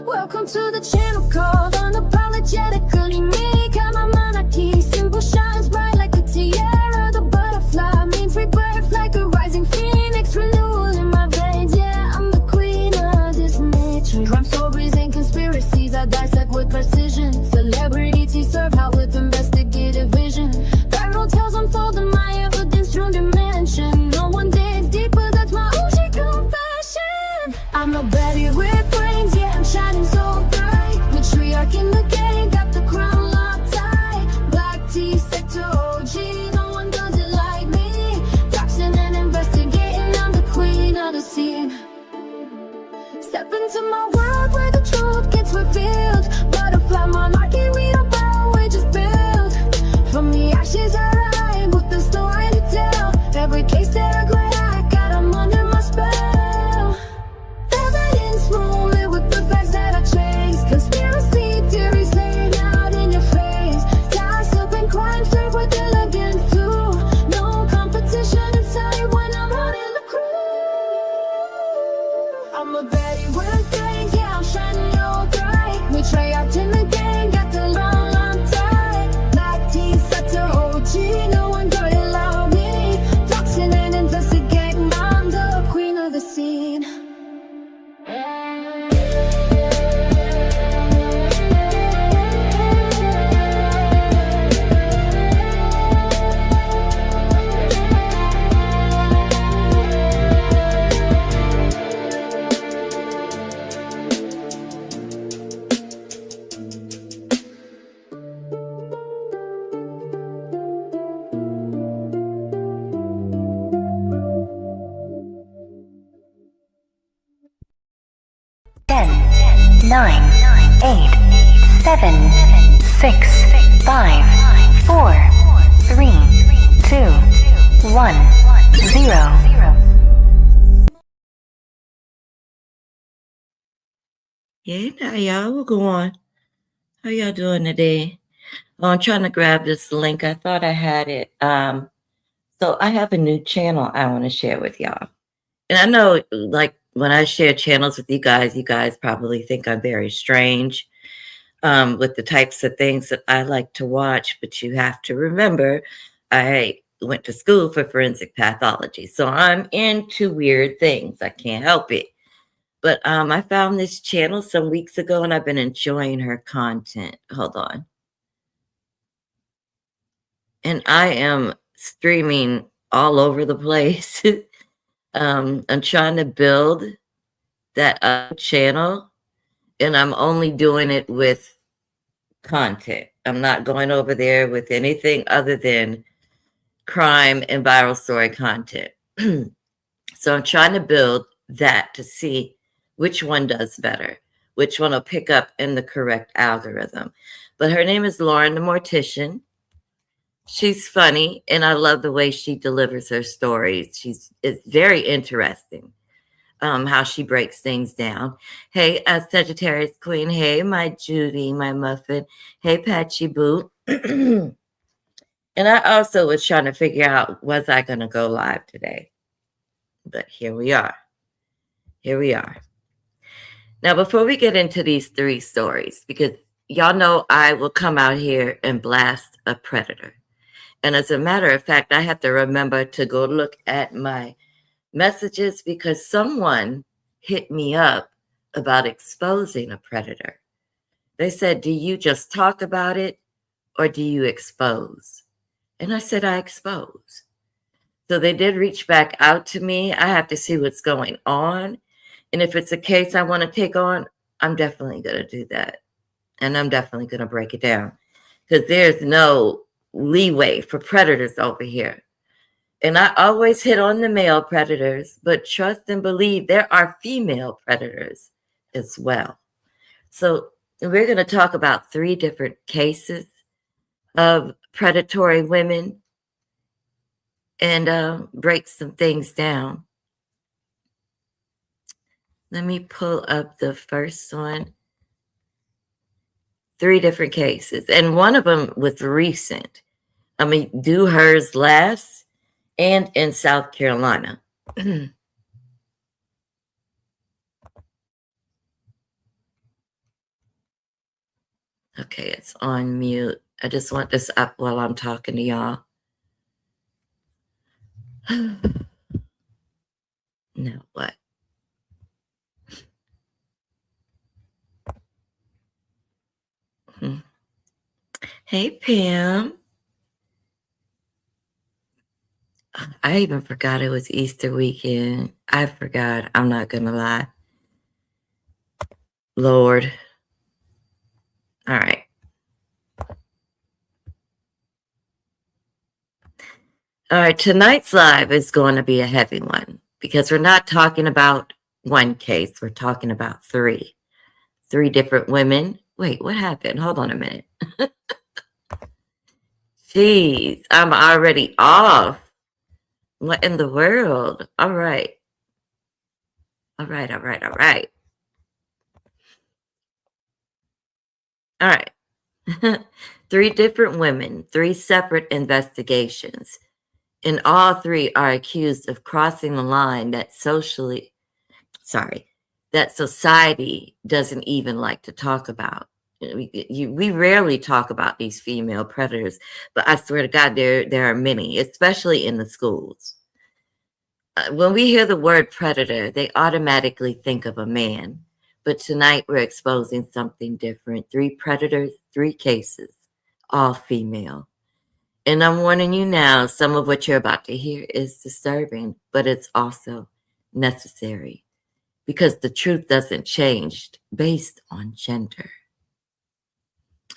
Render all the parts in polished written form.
Welcome to the channel called Unapologetically Me. Got my monarchy, symbol shines bright like a tiara. The butterfly means rebirth like a rising phoenix. Renewal in my veins, yeah, I'm the queen of this matrix. Crime stories and conspiracies I dissect with precision. Celebrity to serve out with investigative vision. Barrel tales unfold in my evidence-strewn dimension. No one digs deeper, that's my OG confession. I'm a baddie with brains, yeah, I'm shining so bright. Matriarch in the game, got the crown locked tight. Black tea, sector OG, no one does it like me. Doxing and investigating, I'm the queen of the scene. Step into my world where the truth gets revealed. Butterfly monarchy, we don't bow, we just build. From the ashes I rise with the story to tell. Every case that I crack, got 'em under my spell. Evidence moving with the facts that I chase. Conspiracy theories laid out in your face. Gossip and crime serve with elegance too. No competition inside when I'm running the crew. I'm a baddie with brains, yeah, I'm shining all bright. Matriarch in the game, got the long, long tight. Black tea, sector OG, no one got it like me. Doxing and investigating, I'm the queen of the scene. Ten, 9, 8, 7, 6, 5, 4, 3, 2, 1, 0. Yeah, now y'all, we'll go on. How y'all doing today? Oh, I'm trying to grab this link. I thought I had it. So I have a new channel I want to share with y'all. And I know, like, when I share channels with you guys probably think I'm very strange with the types of things that I like to watch. But you have to remember, I went to school for forensic pathology. So I'm into weird things. I can't help it. But I found this channel some weeks ago, and I've been enjoying her content. Hold on. And I am streaming all over the place. I'm trying to build that channel, and I'm only doing it with content. I'm not going over there with anything other than crime and viral story content. So I'm trying to build that to see which one does better, which one will pick up in the correct algorithm. But her name is Lauren the Mortician. She's funny, and I love the way she delivers her stories. It's very interesting how she breaks things down. Hey, Sagittarius Queen. Hey, my Judy, my Muffin. Hey, Patchy Boo. And I also was trying to figure out, was I going to go live today? But here we are. Here we are. Now, before we get into these three stories, because y'all know I will come out here and blast a predator. And as a matter of fact, I have to remember to go look at my messages because someone hit me up about exposing a predator. They said, do you just talk about it or do you expose? And I said, I expose. So they did reach back out to me. I have to see what's going on. And if it's a case I want to take on, I'm definitely going to do that. And I'm definitely going to break it down because there's no leeway for predators over here. And I always hit on the male predators, but trust and believe there are female predators as well. So we're going to talk about 3 different cases of predatory women and break some things down. Let me pull up the first one. 3 different cases, and one of them was recent. I mean, do hers last, and in South Carolina. Okay, it's on mute. I just want this up while I'm talking to y'all. Now what? Hey, Pam. I even forgot it was Easter weekend. I forgot. I'm not going to lie. Lord. All right. All right. Tonight's live is going to be a heavy one because we're not talking about one case. We're talking about three. Three different women. Wait, what happened? Hold on a minute. Jeez, I'm already off. What in the world? All right. All right. All right. All right. All right. Three different women, three separate investigations. And all three are accused of crossing the line that society doesn't even like to talk about. We rarely talk about these female predators, but I swear to God, there are many, especially in the schools. When we hear the word predator, they automatically think of a man. But tonight we're exposing something different. Three predators, three cases, all female. And I'm warning you now, some of what you're about to hear is disturbing, but it's also necessary because the truth doesn't change based on gender.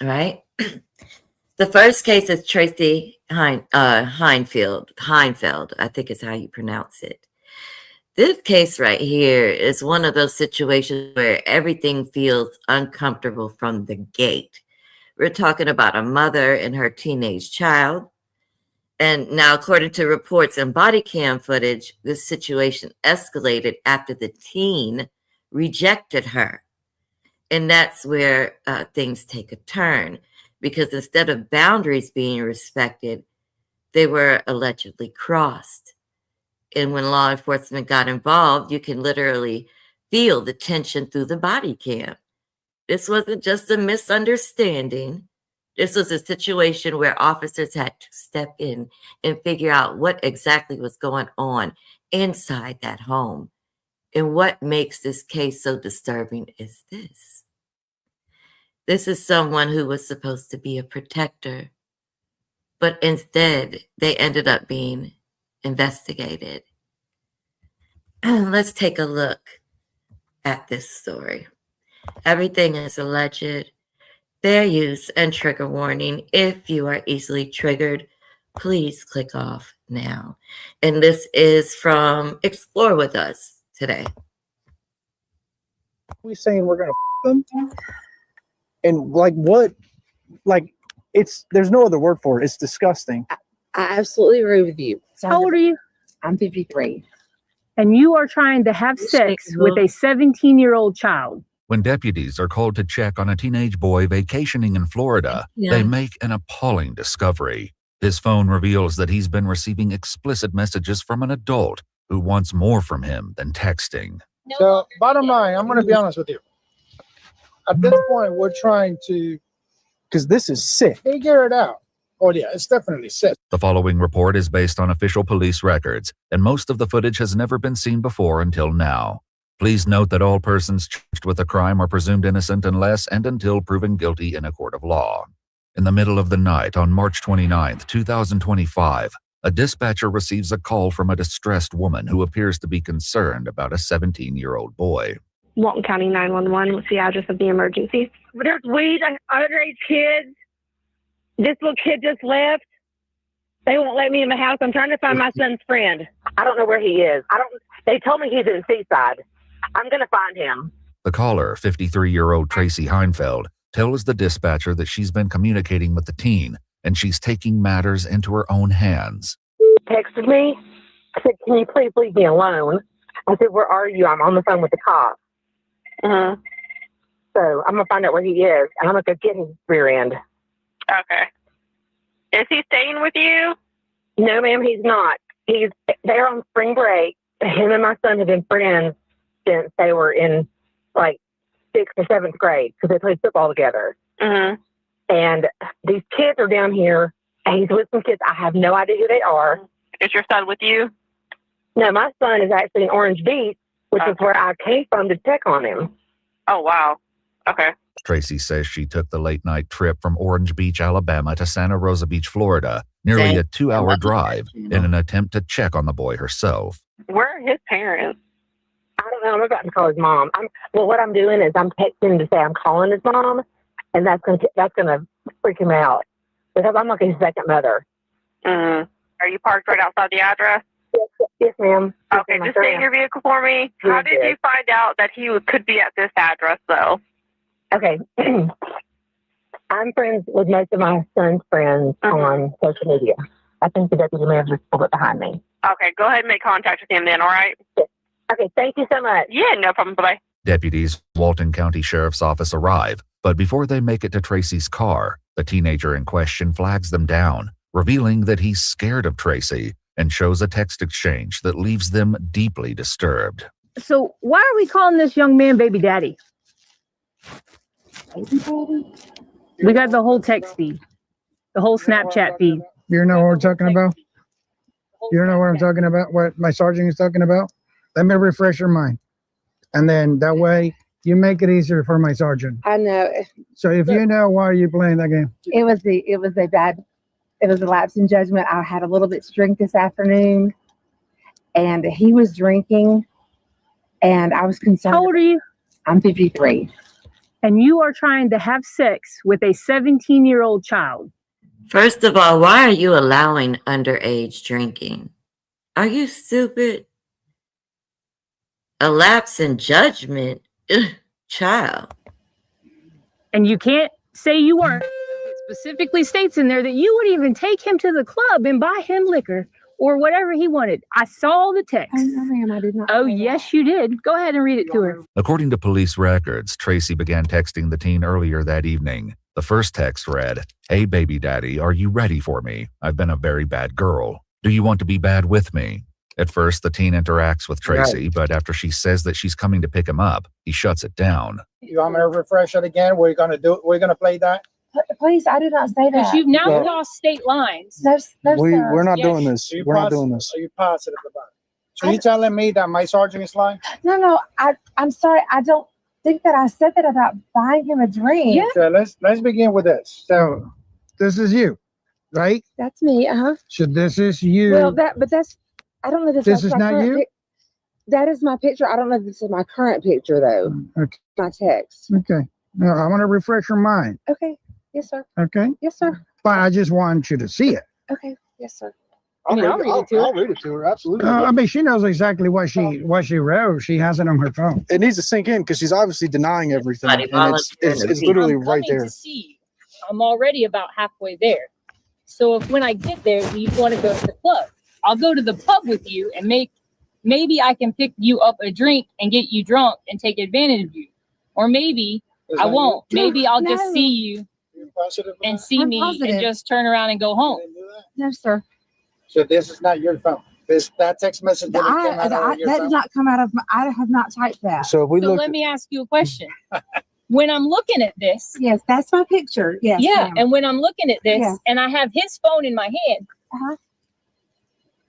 All right? The first case is Tracey Heinfeld, I think is how you pronounce it. This case right here is one of those situations where everything feels uncomfortable from the gate. We're talking about a mother and her teenage child. And now, according to reports and body cam footage, this situation escalated after the teen rejected her. And that's where things take a turn, because instead of boundaries being respected, they were allegedly crossed. And when law enforcement got involved, you can literally feel the tension through the body cam. This wasn't just a misunderstanding. This was a situation where officers had to step in and figure out what exactly was going on inside that home. And what makes this case so disturbing is this. This is someone who was supposed to be a protector, but instead they ended up being investigated. Let's take a look at this story. Everything is alleged. Fair use and trigger warning. If you are easily triggered, please click off now. And this is from Explore With Us today. We saying we're gonna them, and like what? Like there's no other word for it. It's disgusting. I absolutely agree with you. How old are you? I'm 53. And you are trying to have sex with a 17-year-old child. When deputies are called to check on a teenage boy vacationing in Florida, they make an appalling discovery. His phone reveals that he's been receiving explicit messages from an adult who wants more from him than texting. So, bottom line, I'm going to be honest with you. At this point, we're trying to, because this is sick, figure it out. Oh, yeah, it's definitely sick. The following report is based on official police records, and most of the footage has never been seen before until now. Please note that all persons charged with a crime are presumed innocent unless and until proven guilty in a court of law. In the middle of the night on March 29, 2025, a dispatcher receives a call from a distressed woman who appears to be concerned about a 17-year-old boy. Walton County 911, what's the address of the emergency? There's weed, underage kids. This little kid just left. They won't let me in the house. I'm trying to find my son's friend. I don't know where he is. They told me he's in Seaside. I'm going to find him. The caller, 53-year-old Tracey Heinfeld, tells the dispatcher that she's been communicating with the teen and she's taking matters into her own hands. Texted me. I said, can you please leave me alone? I said, where are you? I'm on the phone with the cops. Mm-hmm. So I'm going to find out where he is, and I'm going to go get his rear end. Okay. Is he staying with you? No, ma'am, he's not. He's there on spring break. Him and my son have been friends since they were in, like, 6th or 7th grade, because they played football together. Mm-hmm. And these kids are down here, and he's with some kids. I have no idea who they are. Is your son with you? No, my son is actually in Orange Beach, which is where I came from to check on him. Oh, wow. Okay. Tracey says she took the late-night trip from Orange Beach, Alabama to Santa Rosa Beach, Florida, nearly a 2-hour drive, in an attempt to check on the boy herself. Where are his parents? I don't know. I'm about to call his mom. What I'm doing is I'm texting him to say I'm calling his mom, and that's gonna freak him out because I'm like his second mother. Mm-hmm. Are you parked right outside the address? Yes, ma'am. Okay, just stay in your vehicle for me. How did you find out that he could be at this address, though? Okay. I'm friends with most of my son's friends on social media. I think the deputy may have just pulled it behind me. Okay, go ahead and make contact with him then, all right? Okay, thank you so much. Yeah, no problem. Bye-bye. Deputies Walton County Sheriff's Office arrive, but before they make it to Tracey's car, the teenager in question flags them down, revealing that he's scared of Tracey and shows a text exchange that leaves them deeply disturbed. So why are we calling this young man baby daddy? We got the whole text feed, the whole Snapchat feed. You know what we're talking about? You know what I'm talking about? What my sergeant is talking about? Let me refresh your mind. And then that way you make it easier for my sergeant. I know. So if you know, why are you playing that game? It was a lapse in judgment. I had a little bit to drink this afternoon, and he was drinking, and I was concerned. How old are you? I'm 53. And you are trying to have sex with a 17-year-old child. First of all, why are you allowing underage drinking? Are you stupid? A lapse in judgment? Ugh, child. And you can't say you weren't. It specifically states in there that you would even take him to the club and buy him liquor or whatever he wanted. I saw the text. Oh, no, ma'am, I did not. Oh, yes, you did. Go ahead and read it to her. According to police records, Tracey began texting the teen earlier that evening. The first text read, "Hey, baby daddy, are you ready for me? I've been a very bad girl. Do you want to be bad with me?" At first, the teen interacts with Tracey, but after she says that she's coming to pick him up, he shuts it down. You want me to refresh it again? We're going to do it. We're going to play that. Please, I did not say that. Because you've now crossed state lines. No, sir. We're not Yes. doing this. We're not doing this. Are you positive about it? So you telling me that my sergeant is lying? No, I'm sorry. I don't think that I said that about buying him a drink. Yeah. So let's begin with this. So this is you, right? That's me. So this is you. Well, that's. I don't know if This that's is my not current you? that is my picture. I don't know if this is my current picture though. Okay. My text. Okay. No, I want to refresh your mind. Okay. Yes, sir. Okay. Yes, sir. But I just want you to see it. Okay. Yes, sir. I'll read it to her. I'll read it to her. Absolutely. I mean, she knows exactly what she wrote. She has it on her phone. It needs to sink in because she's obviously denying everything, Somebody and it's literally I'm right coming there. to see you. I'm already about halfway there. So if when I get there, you want to go to the club, I'll go to the pub with you and maybe I can pick you up a drink and get you drunk and take advantage of you. Or maybe I won't. Maybe I'll just see you and see I'm me positive. and just turn around and go home. No, sir. So this is not your phone. That text message that came out of your That phone. did not come out of my. I have not typed that. So if we So look, let me ask you a question. When I'm looking at this, Yes, that's my picture. Yes. yeah, ma'am. and when I'm looking at this Yeah. and I have his phone in my hand, Uh-huh.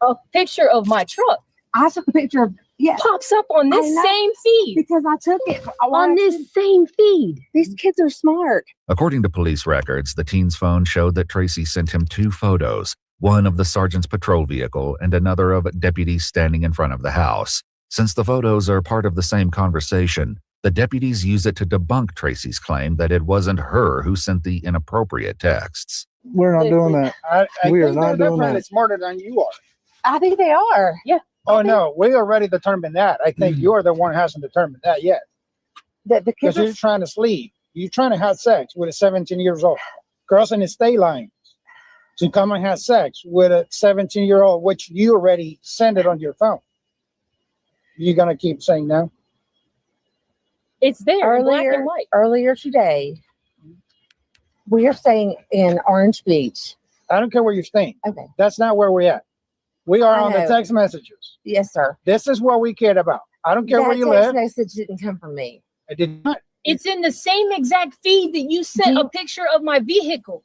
a picture of my truck I took a picture of. Yes. pops up on this I know. same feed. Because I took it On this same feed. These kids are smart. According to police records, the teen's phone showed that Tracey sent him 2 photos, one of the sergeant's patrol vehicle and another of deputies standing in front of the house. Since the photos are part of the same conversation, the deputies use it to debunk Tracey's claim that it wasn't her who sent the inappropriate texts. we're not doing that. I We are think not they're doing definitely that. smarter than you are. I think they are. Oh no, we already determined that. I think you're the one who hasn't determined that yet. The Because kids you're are, trying to sleep. You're trying to have sex with a 17 years old. Girls in the state line to come and have sex with a 17-year-old, which you already sent it on your phone. You gonna keep saying no? It's there in black Earlier- and white. earlier today, we are staying in Orange Beach. I don't care where you're staying. Okay. That's not where we're at. We are I on the know. text messages. Yes, sir. This is what we cared about. I don't care where That you text live. message didn't come from me. I did not. It's in the same exact feed that you sent a picture of my vehicle.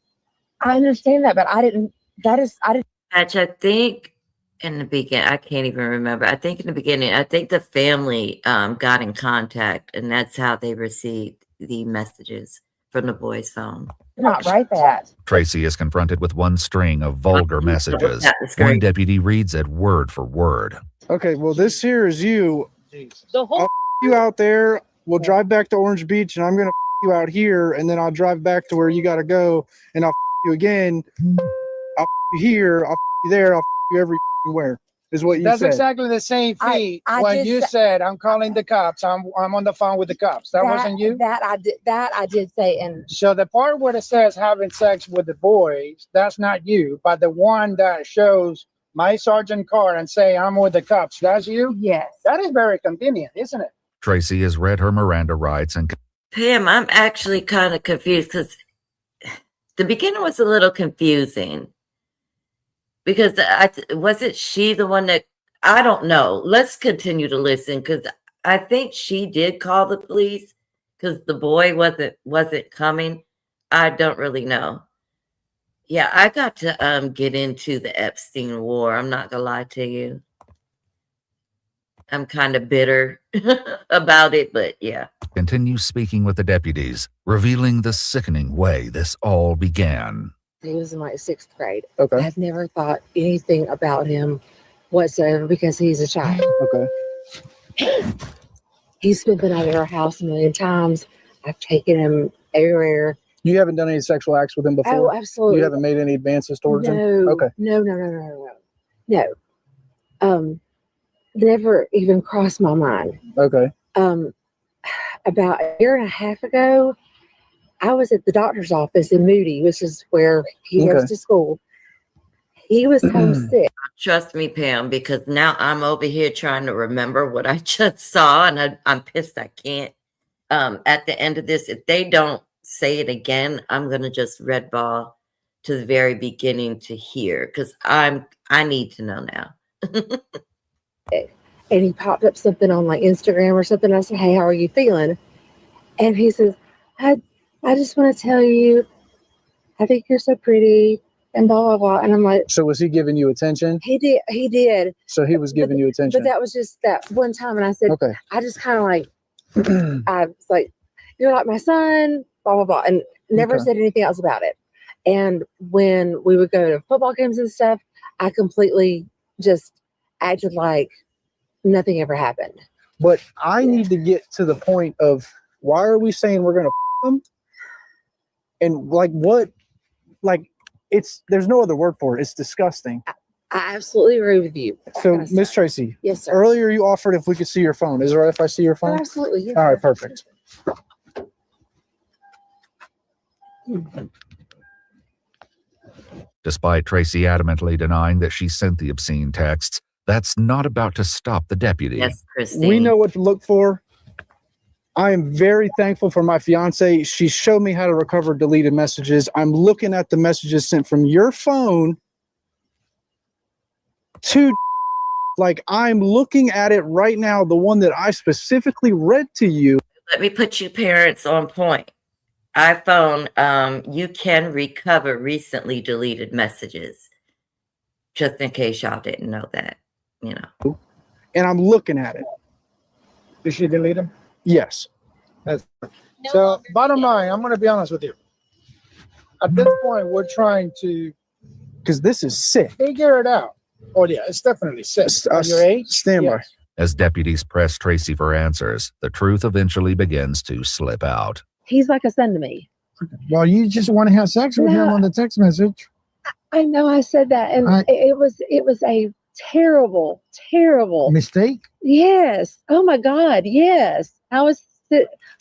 I understand that, but I didn't. Patch, I think in the beginning, I can't even remember. I think in the beginning, I think the family got in contact, and that's how they received the messages from the boy's phone. Not write that. Tracey is confronted with one string of vulgar messages. One deputy reads it word for word. Okay, well, this here is you. The whole You out there. We'll drive back to Orange Beach, and I'm gonna you out here, and then I'll drive back to where you gotta go, and I'll you again. I'll you here. I'll you there. I'll you everywhere. Is what you That's said. exactly the same feed I when just you said, I'm calling the cops. I'm on the phone with the cops. That wasn't you? That I did say, and So the part where it says having sex with the boys, that's not you. But the one that shows my sergeant car and say I'm with the cops, that's you? yes. That is very convenient, isn't it? Tracey has read her Miranda rights and Pam, I'm actually kind of confused because the beginning was a little confusing. Because wasn't she the one that, I don't know. Let's continue to listen because I think she did call the police because the boy wasn't coming. I don't really know. Yeah, I got to get into the Epstein war. I'm not gonna lie to you. I'm kind of bitter about it, but yeah. continues speaking with the deputies, revealing the sickening way this all began. He was in like 6th grade. Okay. I've never thought anything about him whatsoever because he's a child. Okay. He's spent the night at our house a million times. I've taken him everywhere. You haven't done any sexual acts with him before? Oh, absolutely. You haven't made any advances towards him? No. Okay. No. Never even crossed my mind. Okay. About a year and a half ago, I was at the doctor's office in Moody, which is where he goes to school. He was homesick. Trust me, Pam, because now I'm over here trying to remember what I just saw, and I'm pissed I can't. At the end of this, if they don't say it again, I'm gonna just red ball to the very beginning to hear, because I need to know now. And he popped up something on like Instagram or something. I said, "Hey, how are you feeling?" And he says, I just want to tell you, I think you're so pretty and blah, blah, blah. And I'm like, So was he giving you attention? he did. So he was giving you attention. But that was just that one time. And I said, Okay. I just kind of like, I was like, you're like my son, blah, blah, blah. And never Okay. said anything else about it. And when we would go to football games and stuff, I completely just acted like nothing ever happened. But I need to get to the point of why are we saying we're going to him? And like what, like there's no other word for it. It's disgusting. I absolutely agree with you. So Kind of Miss stuff. Tracey, Yes, sir. earlier you offered if we could see your phone. Is it all right if I see your Oh, phone? absolutely. Yes, All right, sir. perfect. Despite Tracey adamantly denying that she sent the obscene texts, that's not about to stop the deputy. Yes, Christine. We know what to look for. I am very thankful for my fiance. She showed me how to recover deleted messages. I'm looking at the messages sent from your phone to, like, I'm looking at it right now, the one that I specifically read to you. Let me put you parents on point. iPhone, you can recover recently deleted messages. Just in case y'all didn't know that, you know. And I'm looking at it. Did she delete them? Yes. So bottom line, I'm going to be honest with you. At this point, we're trying to Because this is sick. figure it out. Oh yeah, it's definitely sick. At your age, Stand by. yes. As deputies press Tracey for answers, the truth eventually begins to slip out. He's like a son to me. Well, you just want to have sex with him No. on the text message. I know I said that, and I- it was a terrible Mistake? Yes. Oh my God. Yes. I was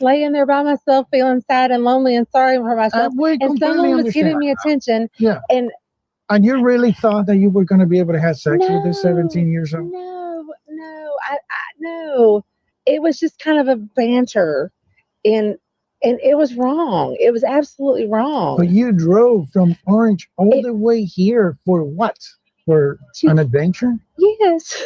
laying there by myself, feeling sad and lonely and sorry for myself, We and completely someone was understand. giving me attention. Yeah. And And you really thought that you were going to be able to have sex with this No. 17 years old? No. It was just kind of a banter, and it was wrong. It was absolutely wrong. But you drove from Orange all the way here for what? For To- an adventure? Yes.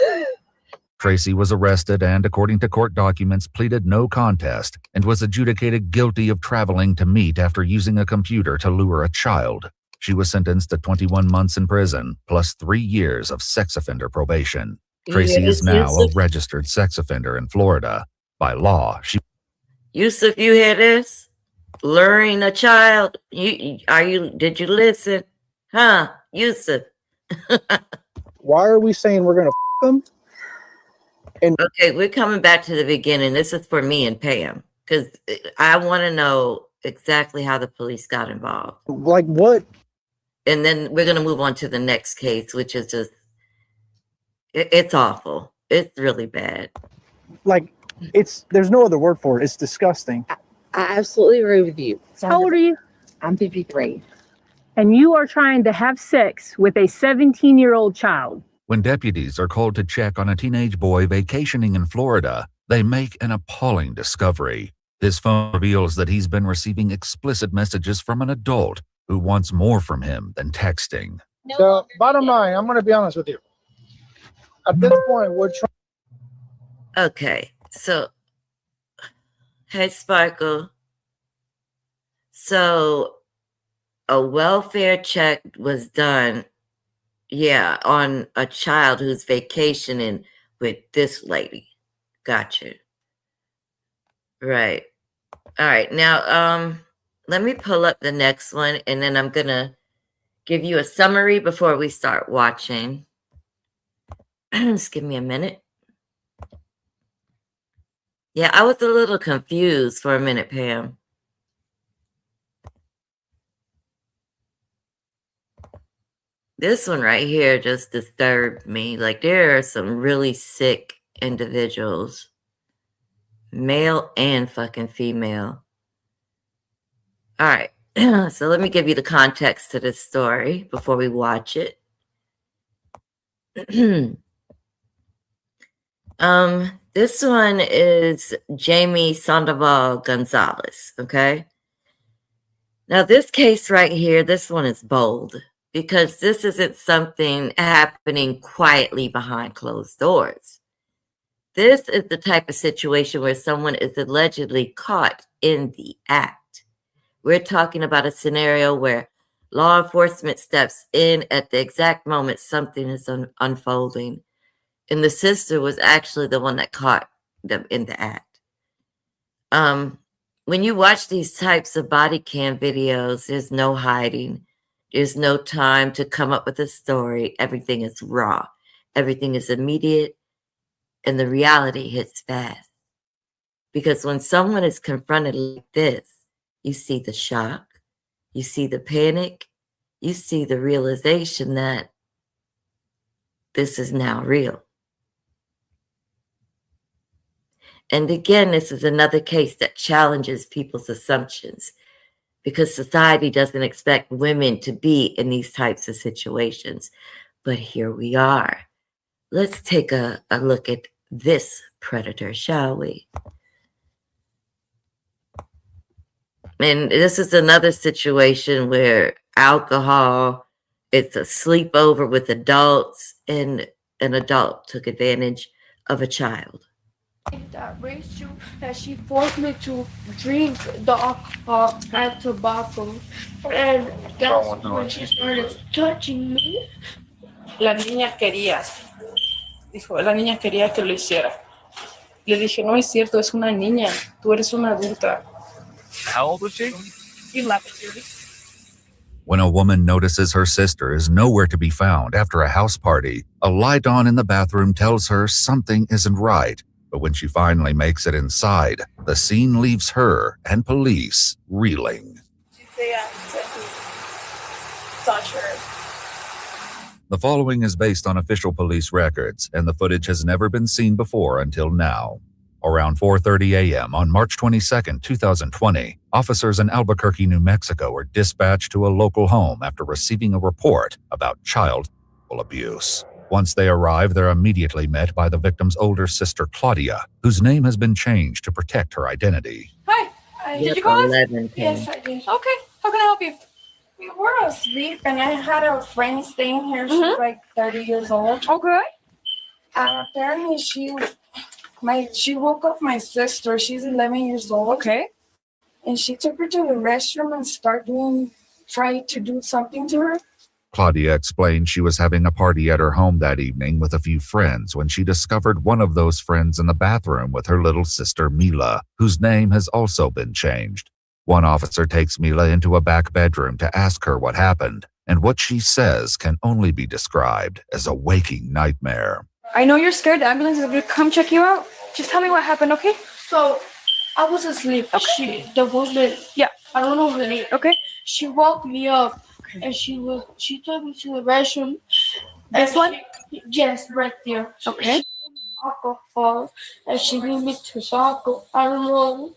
Tracey was arrested and, according to court documents, pleaded no contest and was adjudicated guilty of traveling to meet after using a computer to lure a child. She was sentenced to 21 months in prison, plus 3 years of sex offender probation. Tracey is now a registered sex offender in Florida. By law, she... Yusuf, you hear this? Luring a child? Did you listen? Huh, Yusuf? Why are we saying we're going to them? And okay, we're coming back to the beginning. This is for me and Pam, because I want to know exactly how the police got involved. Like what? And then we're going to move on to the next case, which is just, it's awful. It's really bad. Like, there's no other word for it. It's disgusting. I absolutely agree with you. How old are you? I'm 53. And you are trying to have sex with a 17-year-old child. When deputies are called to check on a teenage boy vacationing in Florida, they make an appalling discovery. His phone reveals that he's been receiving explicit messages from an adult who wants more from him than texting. So, bottom line, I'm going to be honest with you. At this point, we're trying. Okay, so, hey, Sparkle. So, a welfare check was done, yeah, on a child who's vacationing with this lady. Gotcha. Right. All right. Now, let me pull up the next one, and then I'm going to give you a summary before we start watching. Just give me a minute. Yeah, I was a little confused for a minute, Pam. This one right here just disturbed me. Like, there are some really sick individuals, male and fucking female. All right. So let me give you the context to this story before we watch it. This one is Jaime Sandoval-Gonzalez, okay? Now, this case right here, this one is bold because this isn't something happening quietly behind closed doors. This is the type of situation where someone is allegedly caught in the act. We're talking about a scenario where law enforcement steps in at the exact moment something is unfolding. And the sister was actually the one that caught them in the act. When you watch these types of body cam videos, there's no hiding. There's no time to come up with a story. Everything is raw. Everything is immediate. And the reality hits fast. Because when someone is confronted like this, you see the shock. You see the panic. You see the realization that this is now real. And again, this is another case that challenges people's assumptions because society doesn't expect women to be in these types of situations. But here we are. Let's take a look at this predator, shall we? And this is another situation where alcohol, it's a sleepover with adults, and an adult took advantage of a child. That raised you, that she forced me to drink the alcohol and tobacco, and that's when she started touching me. La niña quería, dijo, la niña quería que lo hiciera. Le dije, no es cierto, es una niña, tú eres una adulta. How old was she? 11. When a woman notices her sister is nowhere to be found after a house party, a light on in the bathroom tells her something isn't right. But when she finally makes it inside, the scene leaves her and police reeling. Touch her. The following is based on official police records, and the footage has never been seen before until now. Around 4:30 a.m. on March 22, 2020, officers in Albuquerque, New Mexico were dispatched to a local home after receiving a report about child abuse. Once they arrive, they're immediately met by the victim's older sister, Claudia, whose name has been changed to protect her identity. Hi, did you call us? 11, Yes, I did. Okay, how can I help you? We were asleep and I had a friend staying here. She's like 30 years old. Okay. Apparently she woke up my sister. She's 11 years old. Okay. And she took her to the restroom and tried to do something to her. Claudia explained she was having a party at her home that evening with a few friends when she discovered one of those friends in the bathroom with her little sister Mila, whose name has also been changed. One officer takes Mila into a back bedroom to ask her what happened, and what she says can only be described as a waking nightmare. I know you're scared. The ambulance is going to come check you out. Just tell me what happened, okay? So I was asleep. Okay. The woman, Yeah. I don't know her name. Okay. She woke me up and she took me to the restroom. This one? Yes, right there. Okay. She gave me alcohol and she gave me tobacco. I don't know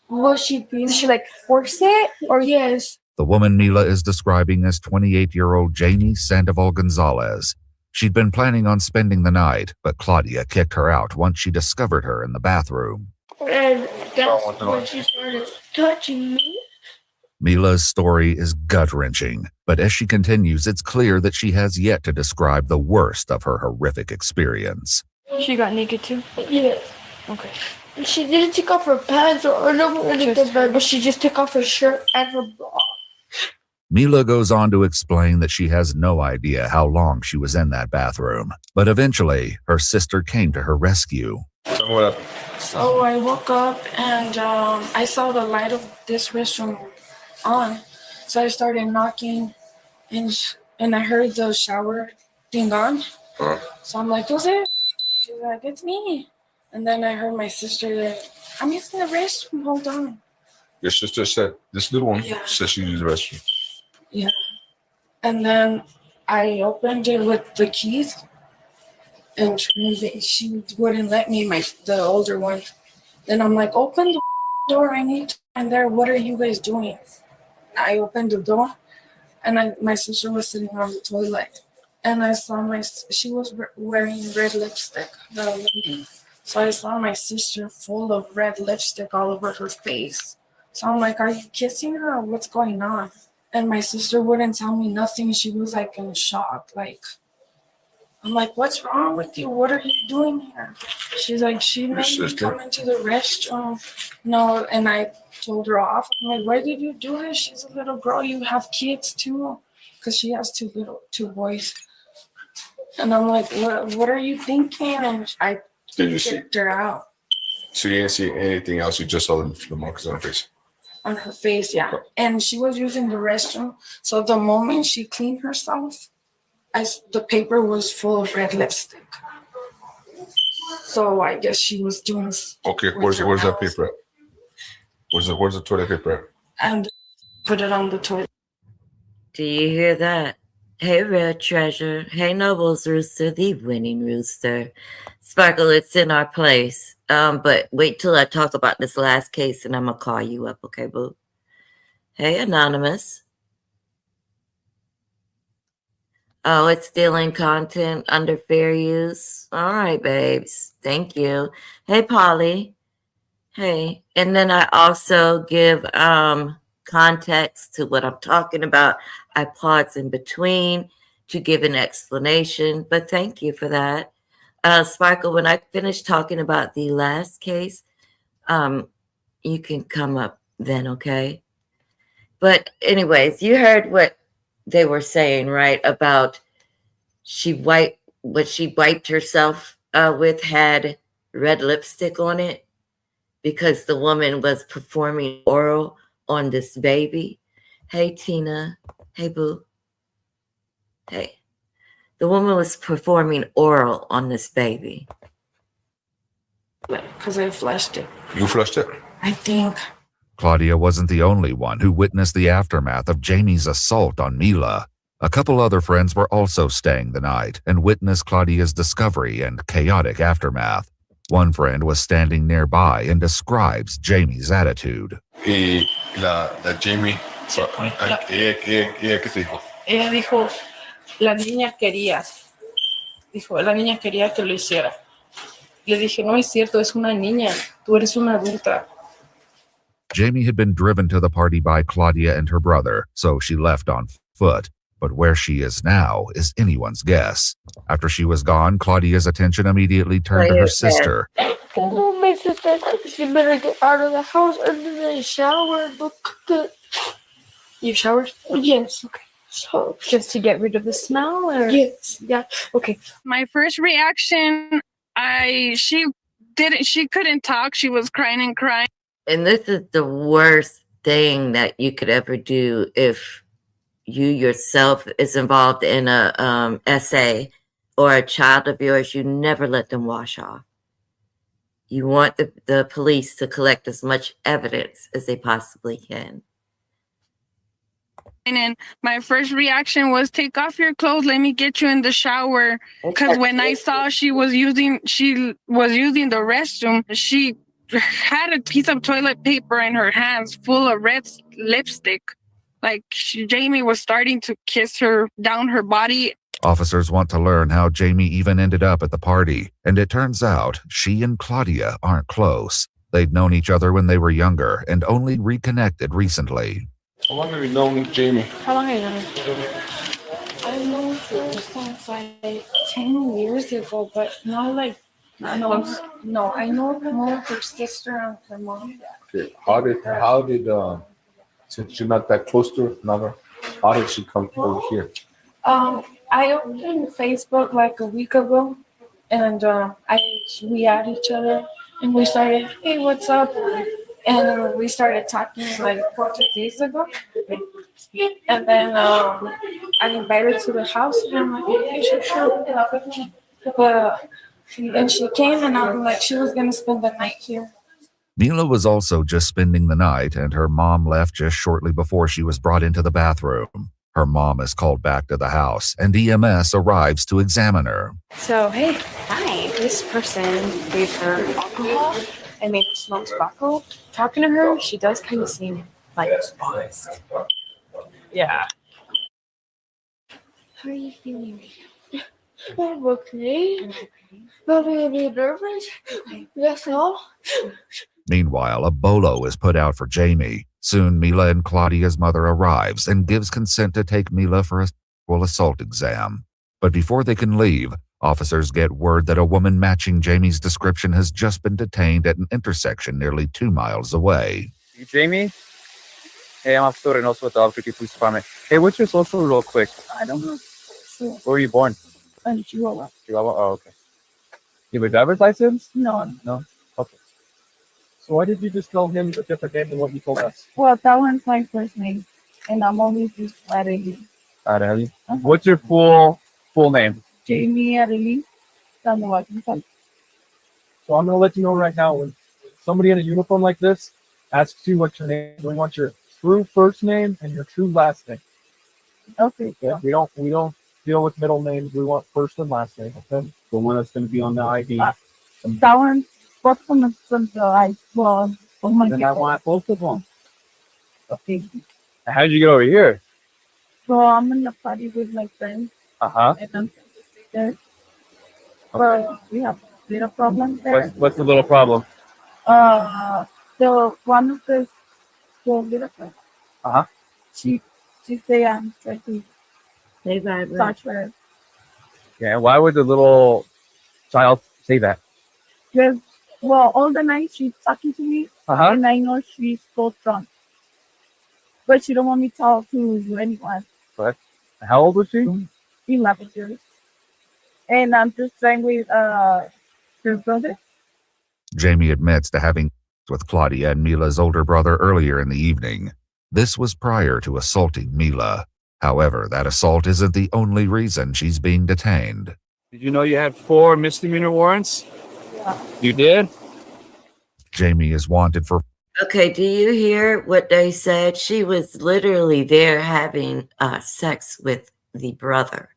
what she did. Did she like force it? Or yes. The woman Mila is describing as 28-year-old Jaime Sandoval-Gonzalez. She'd been planning on spending the night, but Claudia kicked her out once she discovered her in the bathroom. And that's when she started touching me. Mila's story is gut-wrenching, but as she continues, it's clear that she has yet to describe the worst of her horrific experience. She got naked too? Yes. Okay. She didn't take off her pants or anything, but she just took off her shirt and her bra. Mila goes on to explain that she has no idea how long she was in that bathroom, but eventually her sister came to her rescue. So I woke up and I saw the light of this restroom on. So I started knocking and I heard the shower thing on. So I'm like, who's it? She's like, it's me. And then I heard my sister like, I'm using the restroom, hold on. Your sister said, this little one said she used the restroom. Yeah. And then I opened it with the keys and she wouldn't let me, the older one. Then I'm like, open the door, I need to find there. What are you guys doing? I opened the door and my sister was sitting on the toilet and I saw she was wearing red lipstick. So I saw my sister full of red lipstick all over her face. So I'm like, are you kissing her or what's going on? And my sister wouldn't tell me nothing. She was like in shock. Like, I'm like, what's wrong with you? What are you doing here? She's like, she made me come into the restroom. No, and I told her off. I'm like, why did you do this? She's a little girl. You have kids too. Because she has two boys. And I'm like, what are you thinking? And I kicked her out. So you didn't see anything else? You just saw the marks on her face? On her face, yeah. And she was using the restroom. So the moment she cleaned herself, the paper was full of red lipstick. So I guess she was doing. Okay, where's that paper at? Where's the toilet paper at? And put it on the toilet. Do you hear that? Hey, Rare Treasure. Hey, Noble's Rooster, the winning rooster. Sparkle, it's in our place. But wait till I talk about this last case and I'm going to call you up, okay, boo? Hey, Anonymous. Oh, it's stealing content under fair use. All right, babes. Thank you. Hey, Polly. Hey. And then I also give context to what I'm talking about. I pause in between to give an explanation, but thank you for that. Sparkle, when I finish talking about the last case, you can come up then, okay? But anyways, you heard what they were saying, right? About what she wiped herself with had red lipstick on it because the woman was performing oral on this baby. Hey, Tina. Hey, boo. Hey. The woman was performing oral on this baby. Because I flushed it. You flushed it? I think. Claudia wasn't the only one who witnessed the aftermath of Jaime's assault on Mila. A couple other friends were also staying the night and witnessed Claudia's discovery and chaotic aftermath. One friend was standing nearby and describes Jaime's attitude. La Jaime, ¿qué te dijo? Ella dijo, la niña quería que lo hiciera. Le dije, no es cierto, es una niña, tú eres una adulta. Jaime had been driven to the party by Claudia and her brother, so she left on foot. But where she is now is anyone's guess. After she was gone, Claudia's attention immediately turned to her sister. Oh, my sister, she better get out of the house and then shower. Look good. You showered? Yes. Okay. So just to get rid of the smell, or yes, yeah. Okay. My first reaction, she couldn't talk. She was crying and crying. And this is the worst thing that you could ever do if you yourself is involved in a essay or a child of yours. You never let them wash off. You want the police to collect as much evidence as they possibly can. And my first reaction was, take off your clothes, let me get you in the shower. Because when I saw she was using the restroom, she had a piece of toilet paper in her hands full of red lipstick. Like Jamie was starting to kiss her down her body. Officers want to learn how Jamie even ended up at the party, and it turns out she and Claudia aren't close. They'd known each other when they were younger and only reconnected recently. How long have you known Jamie? How long have you known her? I've known her since like 10 years ago, but not like I know more of her sister and her mom. Okay. How did since you're not that close to her, never, how did she come over here? I opened Facebook like a week ago, and we had each other, and we started, hey, what's up? And we started talking like 14 days ago. And then I invited her to the house, and I'm like, okay, sure. But and she came, and I'm like, she was gonna spend the night here. Mila was also just spending the night, and her mom left just shortly before she was brought into the bathroom. Her mom is called back to the house, and EMS arrives to examine her. So, hey, hi. This person gave her alcohol and made her smoke tobacco. Talking to her, she does kind of seem like honest. Yeah. How are you feeling? I'm okay. But I'm a bit nervous. That's all. Meanwhile, a bolo is put out for Jamie. Soon, Mila and Claudia's mother arrives and gives consent to take Mila for a sexual assault exam. But before they can leave, officers get word that a woman matching Jamie's description has just been detained at an intersection nearly 2 miles away. You Jamie? Hey, I'm Officer Reynoso with the Albuquerque Police Department. Hey, what's your social real quick? I don't know. Sure. Where were you born? In Chihuahua. Chihuahua? Oh, okay. You have a driver's license? No. No? Okay. So why did you just tell him a different name than what you told us? Well, that one's my first name, and I'm always just Arely. Arely? What's your full name? Jaime Arely Sandoval-Gonzalez. So I'm going to let you know right now, when somebody in a uniform like this asks you what's your name, we want your true first name and your true last name. Okay. Yeah, we don't deal with middle names. We want first and last name, okay? The one that's going to be on the ID. That one's both of them from the I. Well, oh my Then I want both of them. Okay. How did you get over here? So I'm in the party with my friends, Uh-huh. and I'm supposed to stay there. But we have a little problem there. What's the little problem? The one of the little friends. Uh-huh. She say I'm trying to say that touch her. Yeah, why would the little child say that? Because, well, all the night she's talking to me, Uh-huh. and I know she's so drunk. But she don't want me to talk to anyone. What? How old was she? 11 years. And I'm just trying with her brother. Jamie admits to having with Claudia and Mila's older brother earlier in the evening. This was prior to assaulting Mila. However, that assault isn't the only reason she's being detained. Did you know you had 4 misdemeanor warrants? Yeah. You did? Jamie is wanted for... Okay, do you hear what they said? She was literally there having sex with the brother.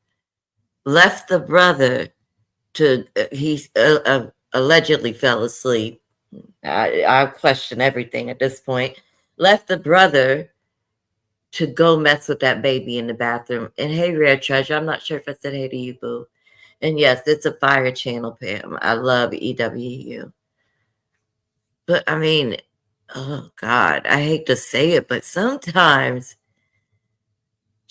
Left the brother to... he allegedly fell asleep. I question everything at this point. Left the brother to go mess with that baby in the bathroom. And hey, Rare Treasure, I'm not sure if I said hey to you, boo. And yes, it's a fire channel, Pam. I love EWU. But I mean, oh God, I hate to say it, but sometimes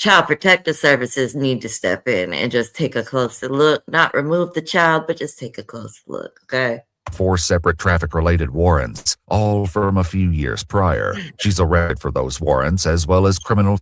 Child Protective Services need to step in and just take a closer look, not remove the child, but just take a closer look, okay? 4 separate traffic-related warrants, all from a few years prior. She's arrested for those warrants as well as criminal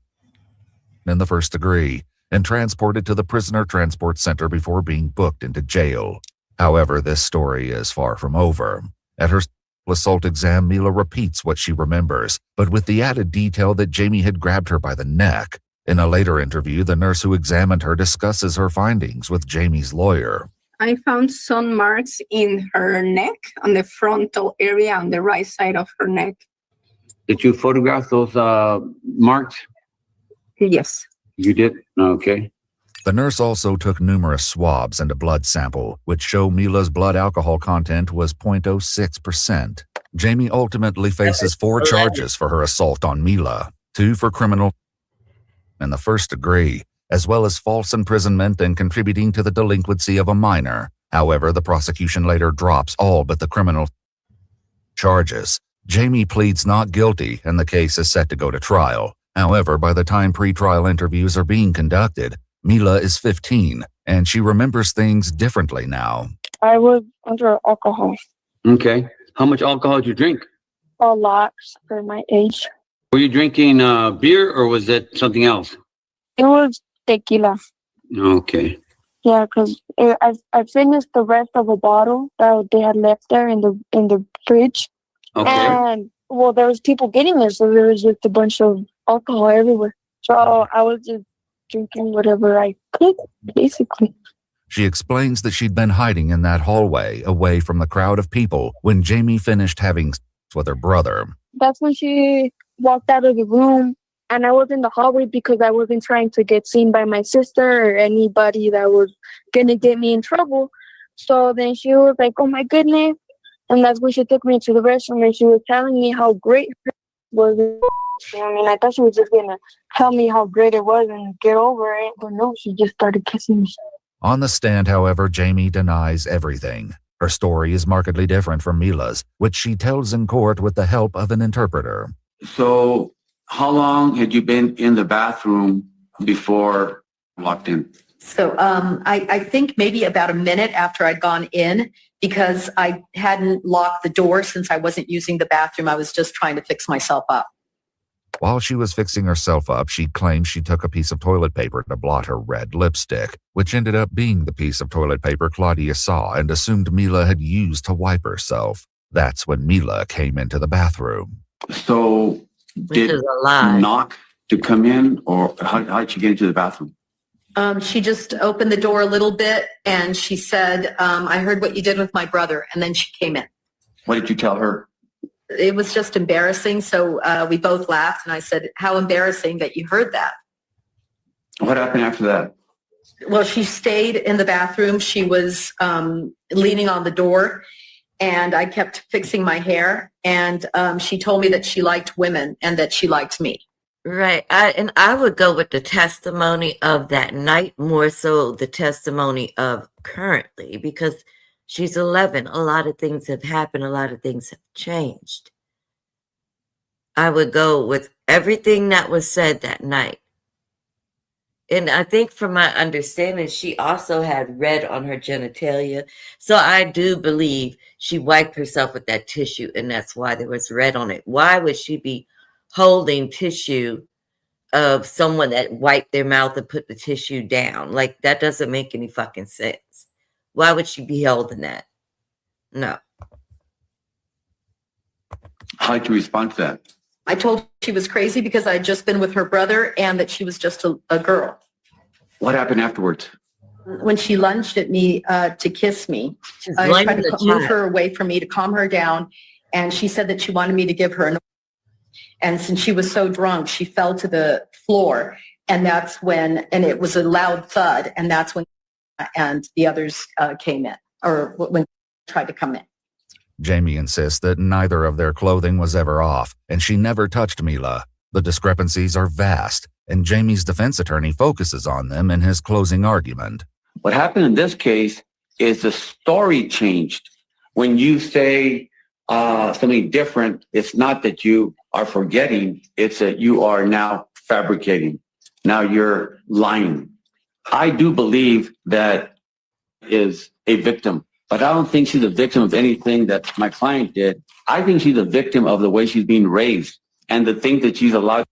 in the first degree and transported to the Prisoner Transport Center before being booked into jail. However, this story is far from over. At her assault exam, Mila repeats what she remembers, but with the added detail that Jaime had grabbed her by the neck. In a later interview, the nurse who examined her discusses her findings with Jamie's lawyer. I found some marks in her neck, on the frontal area, on the right side of her neck. Did you photograph those marks? Yes. You did? Okay. The nurse also took numerous swabs and a blood sample, which show Mila's blood alcohol content was 0.06%. Jaime ultimately faces 4 charges for her assault on Mila, 2 for criminal in the first degree, as well as false imprisonment and contributing to the delinquency of a minor. However, the prosecution later drops all but the criminal charges. Jaime pleads not guilty, and the case is set to go to trial. However, by the time pre-trial interviews are being conducted, Mila is 15, and she remembers things differently now. I was under alcohol. Okay. How much alcohol did you drink? A lot for my age. Were you drinking beer or was it something else? It was tequila. Okay. Yeah, because I finished the rest of a bottle that they had left there in the fridge. Okay. And well, there was people getting there, so there was just a bunch of alcohol everywhere. So I was just drinking whatever I could, basically. She explains that she'd been hiding in that hallway, away from the crowd of people, when Jaime finished having sex with her brother. That's when she walked out of the room, and I was in the hallway because I wasn't trying to get seen by my sister or anybody that was gonna get me in trouble. So then she was like, "Oh my goodness," and that's when she took me to the restroom, and she was telling me how great her was. I mean, I thought she was just gonna tell me how great it was and get over it, but no, she just started kissing me. On the stand, however, Jaime denies everything. Her story is markedly different from Mila's, which she tells in court with the help of an interpreter. So how long had you been in the bathroom before locked in? So I think maybe about a minute after I'd gone in, because I hadn't locked the door since I wasn't using the bathroom. I was just trying to fix myself up. While she was fixing herself up, she claims she took a piece of toilet paper to blot her red lipstick, which ended up being the piece of toilet paper Claudia saw and assumed Mila had used to wipe herself. That's when Mila came into the bathroom. So did knock to come in, or how did she get into the bathroom? She just opened the door a little bit and she said, "I heard what you did with my brother," and then she came in. What did you tell her? It was just embarrassing, so we both laughed, and I said, "How embarrassing that you heard that." What happened after that? Well, she stayed in the bathroom. She was leaning on the door, and I kept fixing my hair, and she told me that she liked women and that she liked me. Right. I would go with the testimony of that night, more so the testimony of currently, because she's 11. A lot of things have happened. A lot of things have changed. I would go with everything that was said that night. And I think from my understanding, she also had red on her genitalia. So I do believe she wiped herself with that tissue, and that's why there was red on it. Why would she be holding tissue of someone that wiped their mouth and put the tissue down? Like, that doesn't make any fucking sense. Why would she be holding that? No. How did you respond to that? I told her she was crazy because I had just been with her brother and that she was just a girl. What happened afterwards? When she lunged at me to kiss me, I tried to move her away from me to calm her down, and she said that she wanted me to give her an. And since she was so drunk, she fell to the floor, and that's when, and it was a loud thud, and that's when and the others came in, or when tried to come in. Jaime insists that neither of their clothing was ever off, and she never touched Mila. The discrepancies are vast, and Jamie's defense attorney focuses on them in his closing argument. What happened in this case is the story changed. When you say something different, it's not that you are forgetting, it's that you are now fabricating. Now you're lying. I do believe that is a victim, but I don't think she's a victim of anything that my client did. I think she's a victim of the way she's being raised and the things that she's allowed.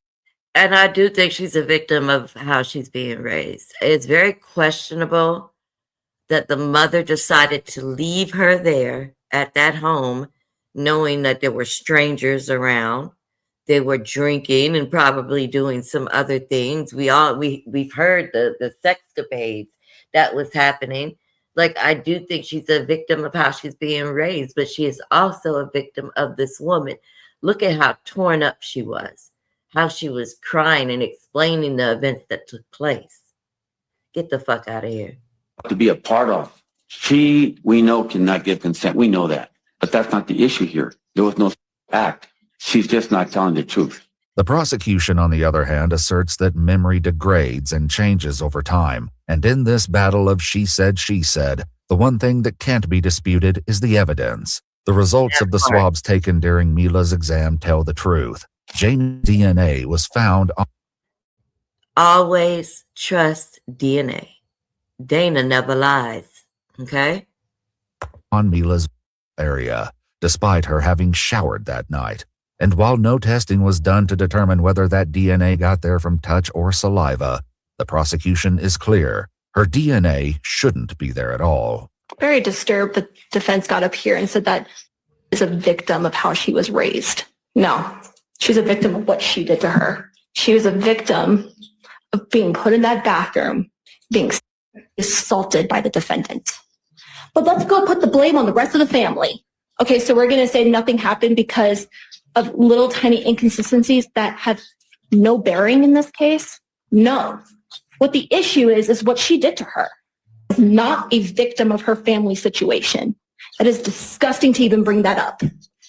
And I do think she's a victim of how she's being raised. It's very questionable that the mother decided to leave her there at that home, knowing that there were strangers around. They were drinking and probably doing some other things. We've heard the sexcapades that was happening. Like, I do think she's a victim of how she's being raised, but she is also a victim of this woman. Look at how torn up she was, how she was crying and explaining the events that took place. Get the fuck out of here. To be a part of. She, we know, cannot give consent. We know that. But that's not the issue here. There was no act. She's just not telling the truth. The prosecution, on the other hand, asserts that memory degrades and changes over time. And in this battle of she said, the one thing that can't be disputed is the evidence. The results of the swabs taken during Mila's exam tell the truth. Jamie's DNA was found on... Always trust DNA. Dana never lies, okay? On Mila's area, despite her having showered that night. And while no testing was done to determine whether that DNA got there from touch or saliva, the prosecution is clear. Her DNA shouldn't be there at all. Very disturbed the defense got up here and said that is a victim of how she was raised. No, she's a victim of what she did to her. She was a victim of being put in that bathroom, being assaulted by the defendant. But let's go put the blame on the rest of the family. Okay, so we're going to say nothing happened because of little tiny inconsistencies that have no bearing in this case? No. What the issue is what she did to her. She's not a victim of her family situation. That is disgusting to even bring that up.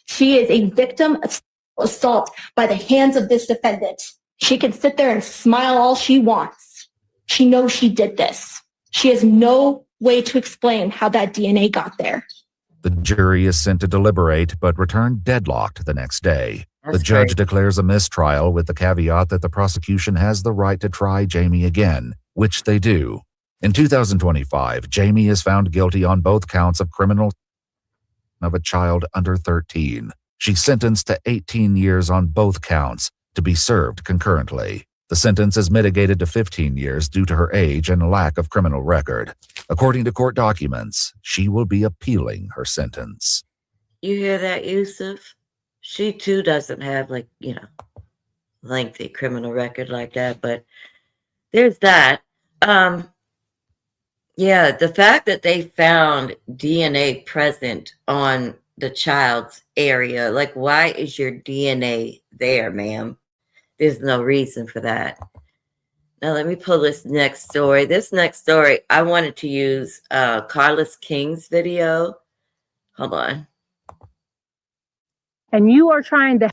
She is a victim of assault by the hands of this defendant. She can sit there and smile all she wants. She knows she did this. She has no way to explain how that DNA got there. The jury is sent to deliberate, but return deadlocked the next day. The judge declares a mistrial with the caveat that the prosecution has the right to try Jamie again, which they do. In 2025, Jamie is found guilty on both counts of criminal of a child under 13. She's sentenced to 18 years on both counts to be served concurrently. The sentence is mitigated to 15 years due to her age and lack of criminal record. According to court documents, she will be appealing her sentence. You hear that, Yusuf? She too doesn't have, lengthy criminal record like that, but there's that. Yeah, the fact that they found DNA present on the child's area, why is your DNA there, ma'am? There's no reason for that. Now, let me pull this next story. This next story, I wanted to use Carlos King's video. Hold on. And you are trying to...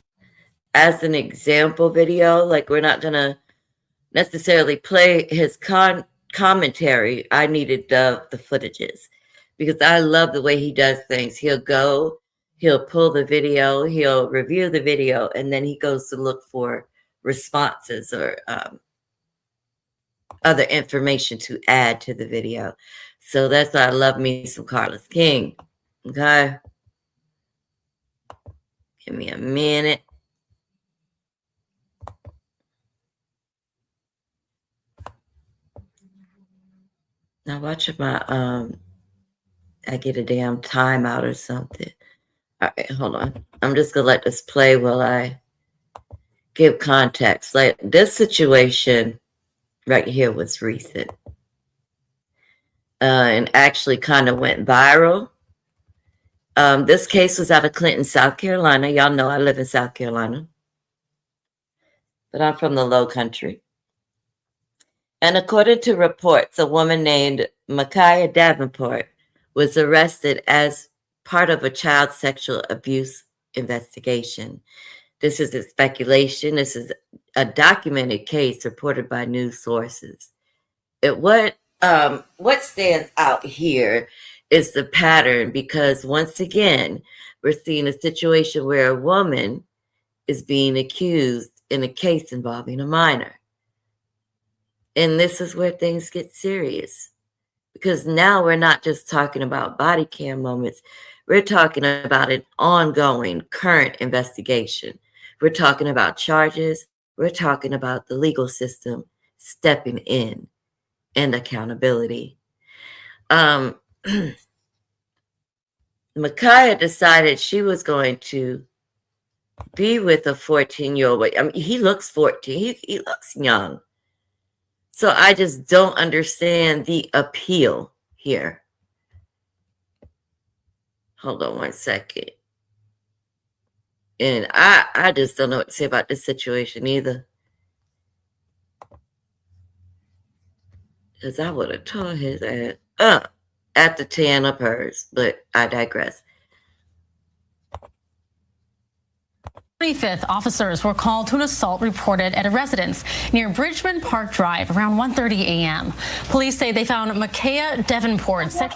As an example video, we're not going to necessarily play his commentary. I needed the footages because I love the way he does things. He'll pull the video, he'll review the video, and then he goes to look for responses or other information to add to the video. So that's why I love me some Carlos King. Okay. Give me a minute. Now watch if I get a damn timeout or something. All right, hold on. I'm just gonna let this play while I give context. This situation right here was recent. And actually kind of went viral. This case was out of Clinton, South Carolina. Y'all know I live in South Carolina. But I'm from the Low Country. And according to reports, a woman named Makaia Davenport was arrested as part of a child sexual abuse investigation. This is a speculation. This is a documented case reported by news sources. What stands out here is the pattern, because once again, we're seeing a situation where a woman is being accused in a case involving a minor. And this is where things get serious. Because now we're not just talking about body cam moments. We're talking about an ongoing current investigation. We're talking about charges. We're talking about the legal system stepping in and accountability. Makaia decided she was going to be with a 14-year-old. I mean, he looks 14. He looks young. So I just don't understand the appeal here. Hold on one second. And I just don't know what to say about this situation either. Because I would have torn his ass up at the 10 of hers. But I digress. 25th, officers were called to an assault reported at a residence near Bridgman Park Drive around 1:30 a.m. Police say they found Makaia Davenport. I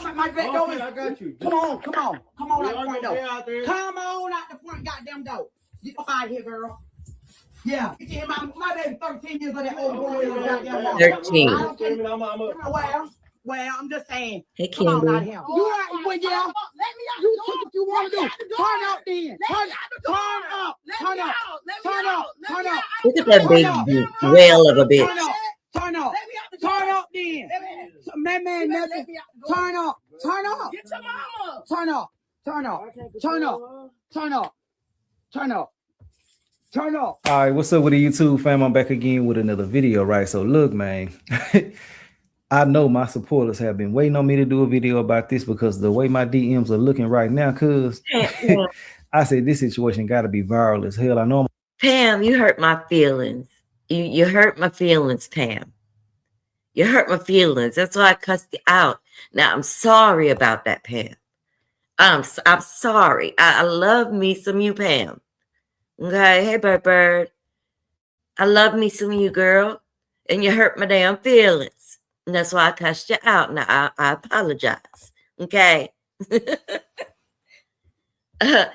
got you. Come on out the front door. Come on out the front goddamn door. Get the out of here, girl. Yeah. My baby 13 years of that old boy. 13. Well, I'm just saying. Hey, come on out Candy. here. You right, well, yeah. You do what you want to do. Turn up then. Turn up. Look at that big whale of a bitch. Turn up then. Man, nothing. Turn up. Get your mama. Turn up. All right, what's up with the YouTube fam? I'm back again with another video, right? So look, man, I know my supporters have been waiting on me to do a video about this because the way my DMs are looking right now, cuz I said this situation got to be viral as hell. I know. Pam, you hurt my feelings. You hurt my feelings, Pam. You hurt my feelings. That's why I cussed you out. Now, I'm sorry about that, Pam. I'm sorry. I love me some you, Pam. Okay? Hey, Bird. I love me some you, girl. And you hurt my damn feelings. And that's why I cussed you out. Now, I apologize. Okay? Look at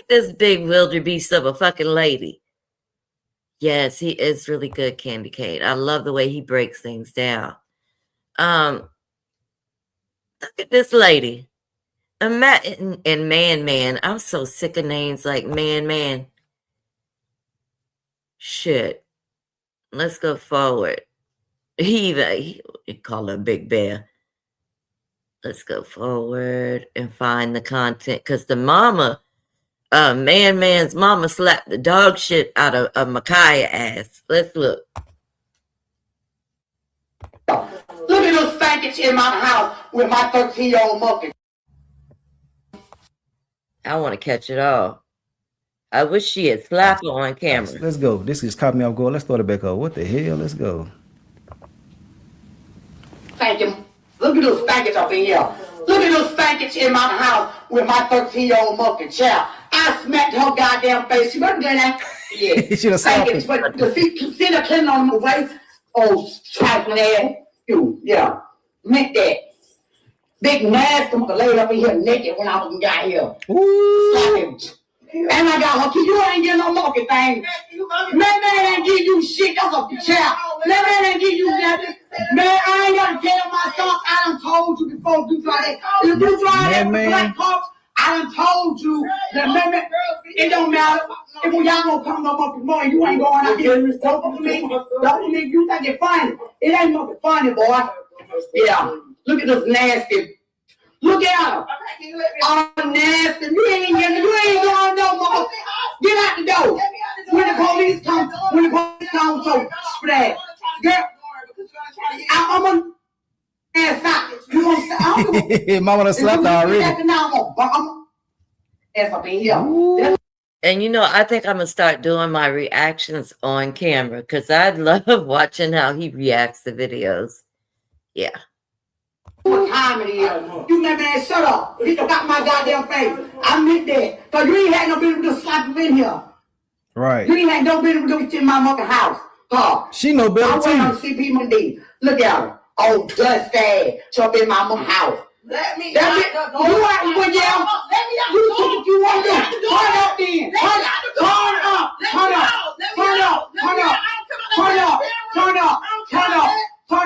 this big wildebeest of a fucking lady. Yes, he is really good, Candy Cane. I love the way he breaks things down. Look at this lady. And Man. I'm so sick of names like Man. Shit. Let's go forward. He call her Big Bear. Let's go forward and find the content. Because the mama, Man's mama slapped the dog shit out of Makaia ass. Let's look. Look at those spankings in my house with my 13-year-old monkey. I want to catch it all. I wish she had slapped her on camera. Let's go. This is caught me off guard. Let's start it back up. What the hell? Let's go. Thank you. Look at those spankings up in here. Look at those spankings in my house with my 13-year-old monkey child. I smacked her goddamn face. She wasn't doing that. Yeah. Should have spankings, but the feet consider cleaning on the way. Oh, trifling ass. You, yeah. Meant that. Big nasty mother laid up in here naked when I got here. Ooh. And I got her key. You ain't getting no monkey thing. Man ain't give you shit. That's a child. Man ain't give you nothing. Man, I ain't got to tell my son. I done told you before you try that. If you try that black cops, I done told you that man, it don't matter. If y'all gonna come no monkey more, you ain't going out here. Don't for me. You think it's funny. It ain't nothing funny, boy. Yeah. Look at this nasty. Look at her. Oh, nasty. You ain't going no more. Get out the door. When the police come, so spread. Girl, I'm on ass out. You want to Mama done slapped her already. Ass up in here. And you know, I think I'm gonna start doing my reactions on camera because I love watching how he reacts to videos. Yeah. What time it is? You man, shut up. He got my goddamn face. I meant that. Because you ain't had no business to slap him in here. Right. You ain't had no business to do in my mother's house. She know better too. I went on CP Look at her. Oh, dusty. Up in my mother's house. Let me out the door. You out the door. You do what you want to do. Turn up then. Turn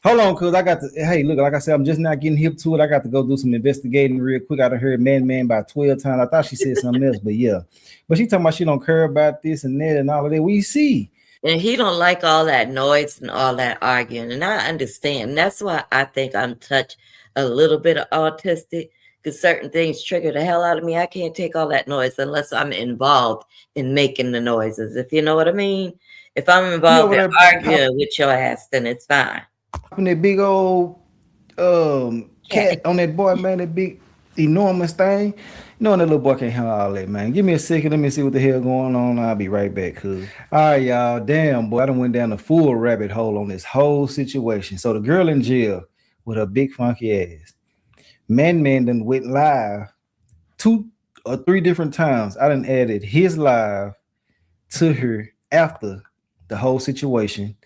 Hold on, cuz I got to, hey, look, like I said, I'm just not getting hip to it. I got to go do some investigating real quick. I done heard man about 12 times. I thought she said something else, but yeah. But she talking about she don't care about this and that and all of that. We see. And he don't like all that noise and all that arguing. And I understand. That's why I think I'm touched a little bit of autistic, because certain things trigger the hell out of me. I can't take all that noise unless I'm involved in making the noises, if you know what I mean. If I'm involved in arguing with your ass, then it's fine. On that big old cat on that boy, man, that big enormous thing. You know, that little boy can't handle all that, man. Give me a second. Let me see what the hell going on. I'll be right back, cuz. All right, y'all. Damn, boy, I done went down a full rabbit hole on this whole situation. So the girl in jail with her big funky ass. Man done went live 2 or 3 different times. I done added his live to her after the whole situation.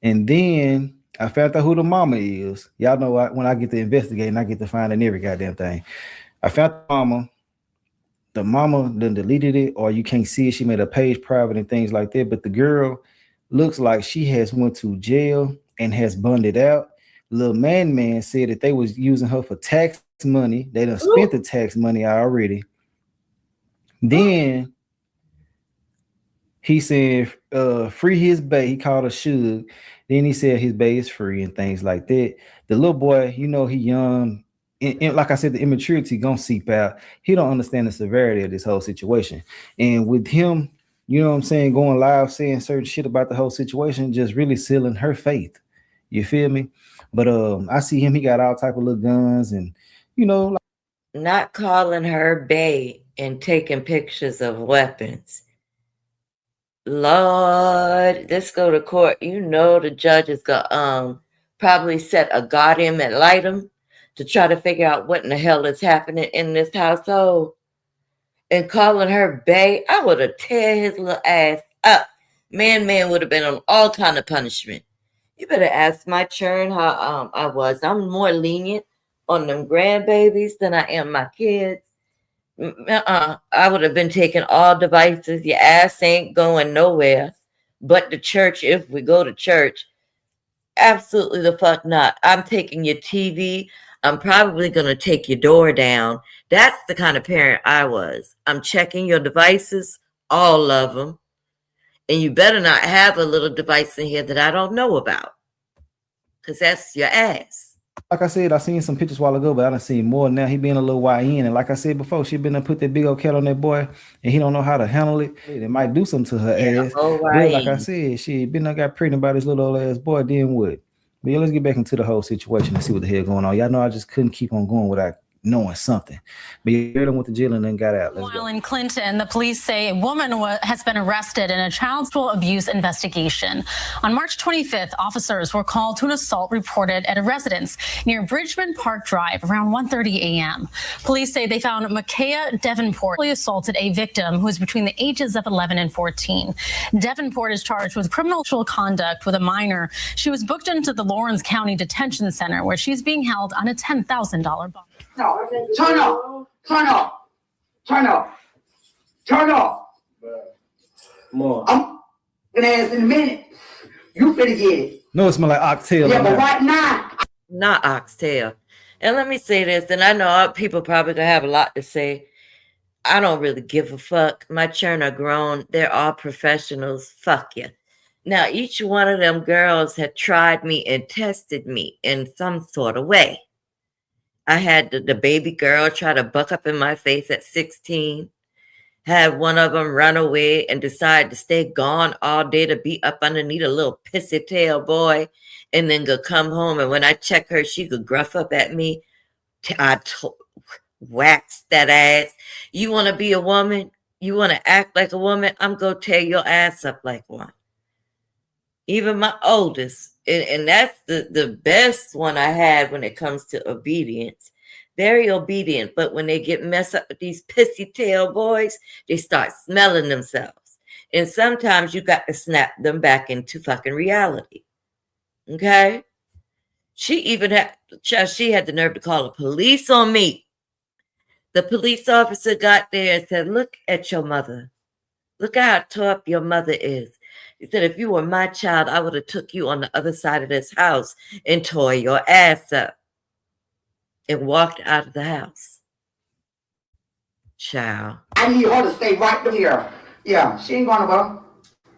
And then I found out who the mama is. Y'all know when I get to investigating, I get to finding every goddamn thing. I found the mama. The mama then deleted it, or you can't see it. She made a page private and things like that. But the girl looks like she has went to jail and has bonded out. Little man said that they was using her for tax money. They done spent the tax money already. Then he said free his bae. He called her Suge. Then he said his bae is free and things like that. The little boy, you know, he young. And like I said, the immaturity gonna seep out. He don't understand the severity of this whole situation. And with him, you know what I'm saying, going live, saying certain shit about the whole situation, just really sealing her faith. You feel me? But I see him, he got all type of little guns and, you know. Not calling her bae and taking pictures of weapons. Lord, let's go to court. You know the judge is gonna probably set a guardian ad litem to try to figure out what in the hell is happening in this household. And calling her bae, I would have tear his little ass up. Man would have been on all kind of punishment. You better ask my churn how I was. I'm more lenient on them grandbabies than I am my kids. I would have been taking all devices. Your ass ain't going nowhere but the church if we go to church. Absolutely the fuck not. I'm taking your TV. I'm probably going to take your door down. That's the kind of parent I was. I'm checking your devices, all of them. And you better not have a little device in here that I don't know about, because that's your ass. Like I said, I seen some pictures a while ago, but I done seen more now. He been a little YN. And like I said before, she been to put that big old cat on that boy, and he don't know how to handle it. It might do something to her ass. But like I said, she been got pregnant by this little old ass boy, then what? But yeah, let's get back into the whole situation and see what the hell going on. Y'all know I just couldn't keep on going without knowing something. But yeah, went to jail and then got out. While in Clinton, the police say a woman has been arrested in a child sexual abuse investigation. On March 25th, officers were called to an assault reported at a residence near Bridgman Park Drive around 1:30 a.m. Police say they found Makaia Davenport assaulted a victim who is between the ages of 11 and 14. Davenport is charged with criminal conduct with a minor. She was booked into the Lawrence County Detention Center, where she's being held on a $10,000 bond. No, turn up, turn up, turn up, turn up. More. I'm gonna ask in a minute. You finna get it. No, it smell like oxtail. Yeah, but right now. Not oxtail. And let me say this, and I know people probably gonna have a lot to say. I don't really give a fuck. My children are grown. They're all professionals. Fuck you. Now, each one of them girls had tried me and tested me in some sort of way. I had the baby girl try to buck up in my face at 16. Had one of them run away and decide to stay gone all day to be up underneath a little pissy tail boy and then go come home. And when I check her, she could gruff up at me. I wax that ass. You want to be a woman? You want to act like a woman? I'm going to tear your ass up like one. Even my oldest, and that's the best one I had when it comes to obedience. Very obedient, but when they get messed up with these pissy tail boys, they start smelling themselves. And sometimes you got to snap them back into fucking reality. Okay? She had the nerve to call the police on me. The police officer got there and said, look at your mother. Look how tore up your mother is. He said, if you were my child, I would have took you on the other side of this house and tore your ass up and walked out of the house. Child. I need her to stay right there. Yeah, she ain't going nowhere.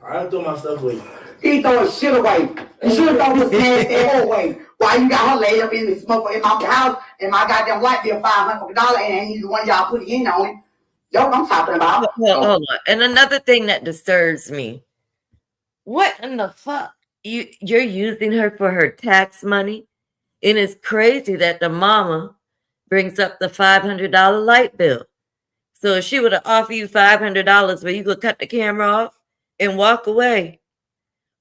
I throw my stuff away. He throw his shit away. You should have thrown his nasty ass away. Why you got her laid up in the smoke in my house and my goddamn light bill $500 and he's the one y'all put in on it. Yo, what I'm talking about. Hold on. And another thing that disturbs me. What in the fuck? You're using her for her tax money? And it's crazy that the mama brings up the $500 light bill. So if she would have offered you $500 where you could cut the camera off and walk away.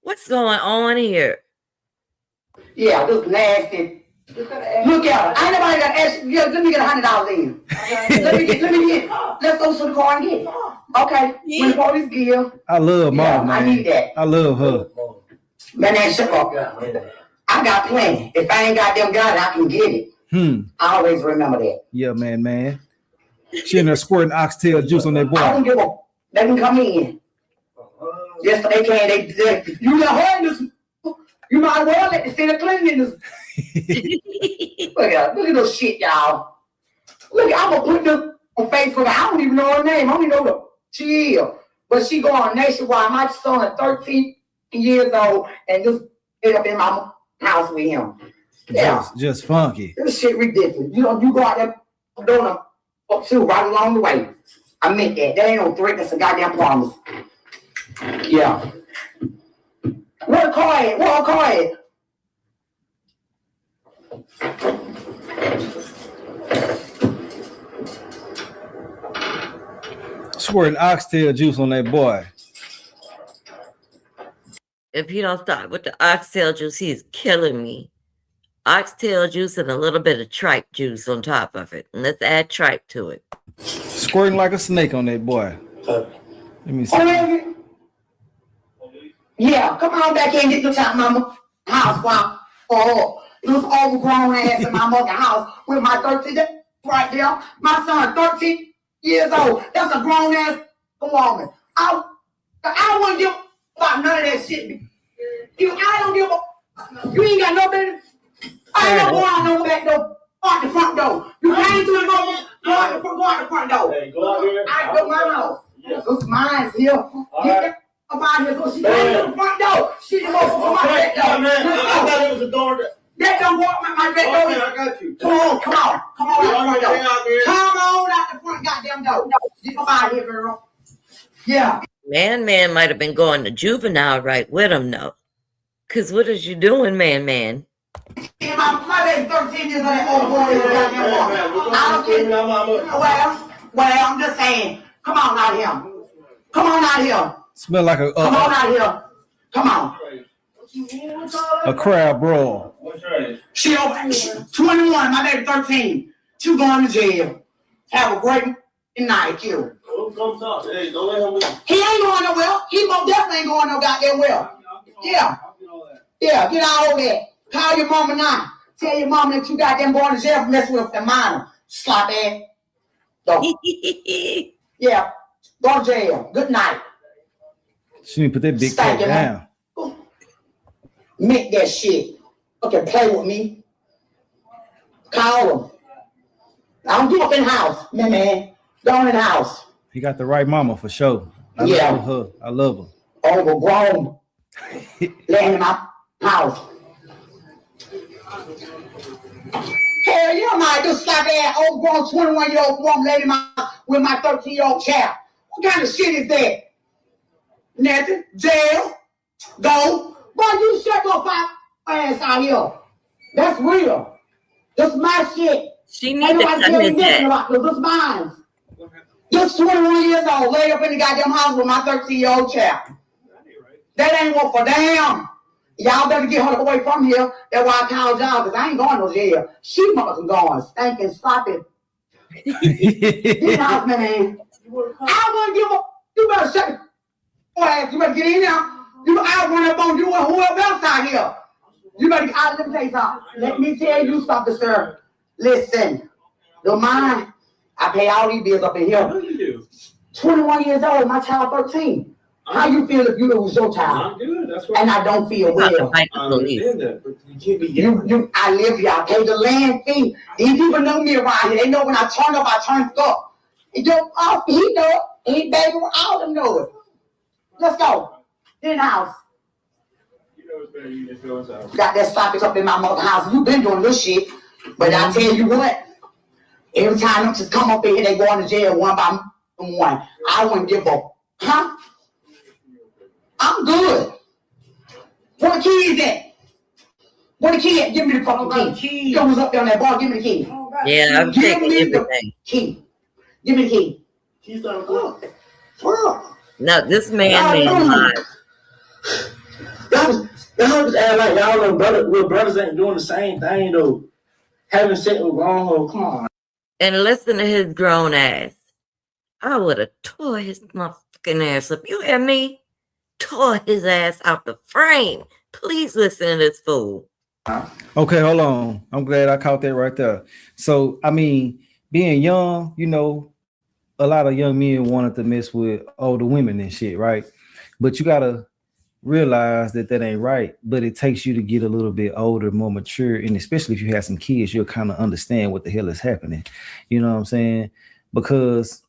What's going on here? Yeah, this nasty. Look at her. I ain't nobody got to ask. Yeah, let me get $100 in. let me get. Let's go to the car and get it. Okay. When the police give. I love mom, man. I need that. I love her. Man, shut up. I got plenty. If I ain't got them got it, I can get it. I always remember that. Yeah, man. She in there squirting oxtail juice on that boy. I don't give a. They can come in. Yes, they can. They you let her in this. You might as well let the city clean in this. Look at this shit, y'all. Look, I'm gonna put this on Facebook. I don't even know her name. I don't even know who she is. But she going nationwide. My son is 13 years old and just ended up in my house with him. Yeah. Just funky. This shit ridiculous. You know, you go out there doing a too right along the way. I meant that. That ain't no threat. That's a goddamn promise. Yeah. Where the car at? Where the car at? Squirting oxtail juice on that boy. If he don't stop with the oxtail juice, he's killing me. Oxtail juice and a little bit of tripe juice on top of it. And let's add tripe to it. Squirting like a snake on that boy. Let me see. Yeah, come on back here and get your child mama house while this overgrown ass in my mother house with my 13 right there. My son 13 years old. That's a grown ass woman. I don't want to give about none of that shit. I don't give a. You ain't got no business. I ain't no going no back door. Out the front door. You came to the door. Go out the front door. Hey, go out here. I go my house. This mine's here. Get about here. So she came to the front door. She didn't go for my back door. I thought it was a door. That don't walk my back door. Okay, I got you. Come on out the front door. Come on out the front goddamn door. Get up out here, girl. Yeah. Man might have been going to juvenile right with him, though. Because what is you doing, man? Yeah, my baby's 13 years old. That old boy is I don't care. Well, I'm just saying. Come on out here. Come on out here. Smell like a. Come on out here. Come on. A crab brawl. She 21. My baby 13. She going to jail. Have a great night, you. Hey, don't let him leave. He ain't going nowhere. He most definitely ain't going no goddamn well. Yeah. Yeah, get all over that. Call your mama now. Tell your mama that you got them going to jail for messing with the minor. Slop ass. Go. Yeah. Go to jail. Good night. She need to put that big cat down. Make that shit. Okay, play with me. Call him. I don't do up in the house, man. Go in the house. He got the right mama for sure. I love her. I love her. Overgrown. Laying in my house. Hell yeah, my just slap ass overgrown 21-year-old woman laying in my house with my 13-year-old child. What kind of shit is that? Nothing. Jail. Go. Boy, you shut your ass out here. That's real. That's my shit. She needs to cut his head. This is mine. Just 21 years old, laid up in the goddamn house with my 13-year-old child. That ain't what for damn. Y'all better get her away from here. That's why I called y'all, because I ain't going no jail. She must going, stinking, sloppy. Get out, man. I want to give up. You better shut your ass. You better get in there. I run up on you and whoever else out here. You better, let me tell you something. Let me tell you something, sir. Listen, don't mind. I pay all these bills up in here. 21 years old, my child 13. How you feel if you lose your child? I'm good. That's what And I don't feel well. I understand that, but you can't be yelling. I live here. I pay the land fee. These people know me around here. They know when I turn up, I turn up. He don't off. He know. He baby, all of them know it. Let's go. In the house. Got that socket up in my mother's house. You been doing this shit. But I tell you what, every time them just come up in here, they go into jail one by one. I wouldn't give up. Huh? I'm good. Where the keys at? Where the key at? Give me the fucking key. You was up there on that bar. Give me the key. Yeah, I'm Give taking me the everything. key. Give me the key. She's done good. No, this man made lies. Y'all just act like y'all little brothers ain't doing the same thing though. Having sex with grown hoes, come on. And listen to his grown ass. I would have tore his motherfucking ass up. You hear me? Tore his ass out the frame. Please listen to this fool. Okay, hold on. I'm glad I caught that right there. So, I mean, being young, you know, a lot of young men wanted to mess with older women and shit, right? But you gotta realize that that ain't right. But it takes you to get a little bit older, more mature, and especially if you have some kids, you'll kind of understand what the hell is happening. You know what I'm saying? Because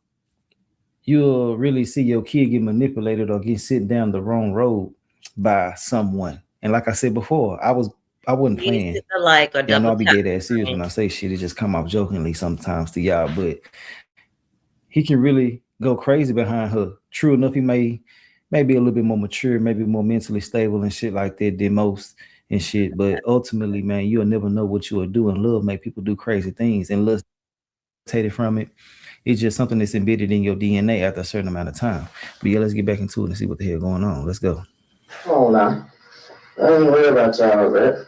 you'll really see your kid get manipulated or get sent down the wrong road by someone. And like I said before, I wasn't playing. Like or y'all know I be dead ass serious when I say shit. It just come off jokingly sometimes to y'all, but he can really go crazy behind her. True enough, he may be a little bit more mature, maybe more mentally stable and shit like that than most and shit. But ultimately, man, you'll never know what you will do. And love make people do crazy things, and love take it from it. It's just something that's embedded in your DNA after a certain amount of time. But yeah, let's get back into it and see what the hell going on. Let's go. Come on now. I ain't worried about y'all, man.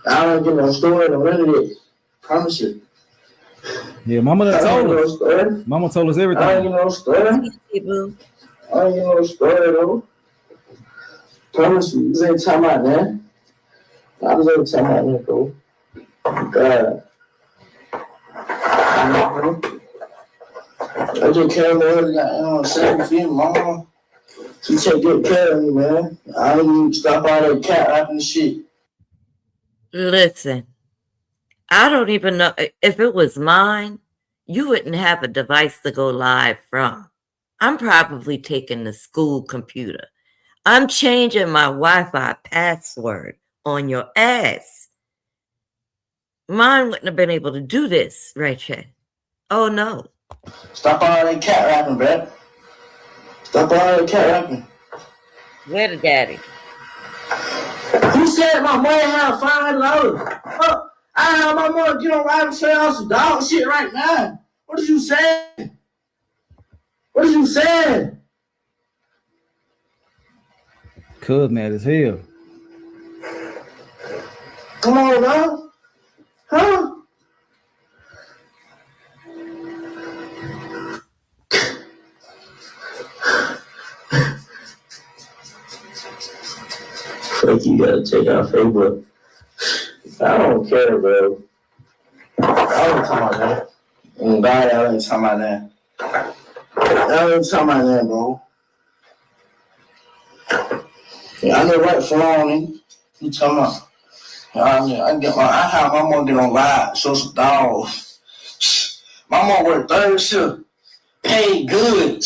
I don't get no story in a minute. Promise you. Yeah, Mama told us. Mama told us everything. I don't get no story. I don't get no story though. Promise you. This ain't talking about that. I was ain't talking about that though. God. I just came over, got 7 feet, mama. She take good care of me, man. I don't even stop all that cat rapping and shit. Listen, I don't even know if it was mine, you wouldn't have a device to go live from. I'm probably taking the school computer. I'm changing my Wi-Fi password on your ass. Mine wouldn't have been able to do this, Rachel. Oh no. Stop all that cat rapping, bruh. Stop all that cat rapping. Where the daddy? Who said my money had $500? I have my money get on live and show y'all some dog shit right now. What did you say? What did you say? Cuz mad as hell. Come on now. Huh? Fuck, you gotta check out Facebook. I don't care, bro. I ain't talking about that. And God, I ain't talking about that. I ain't talking about that, bro. Yeah, I know right from wrong. You talking about? I have my mom get on live, show some dogs. My mom work third shift, paid good.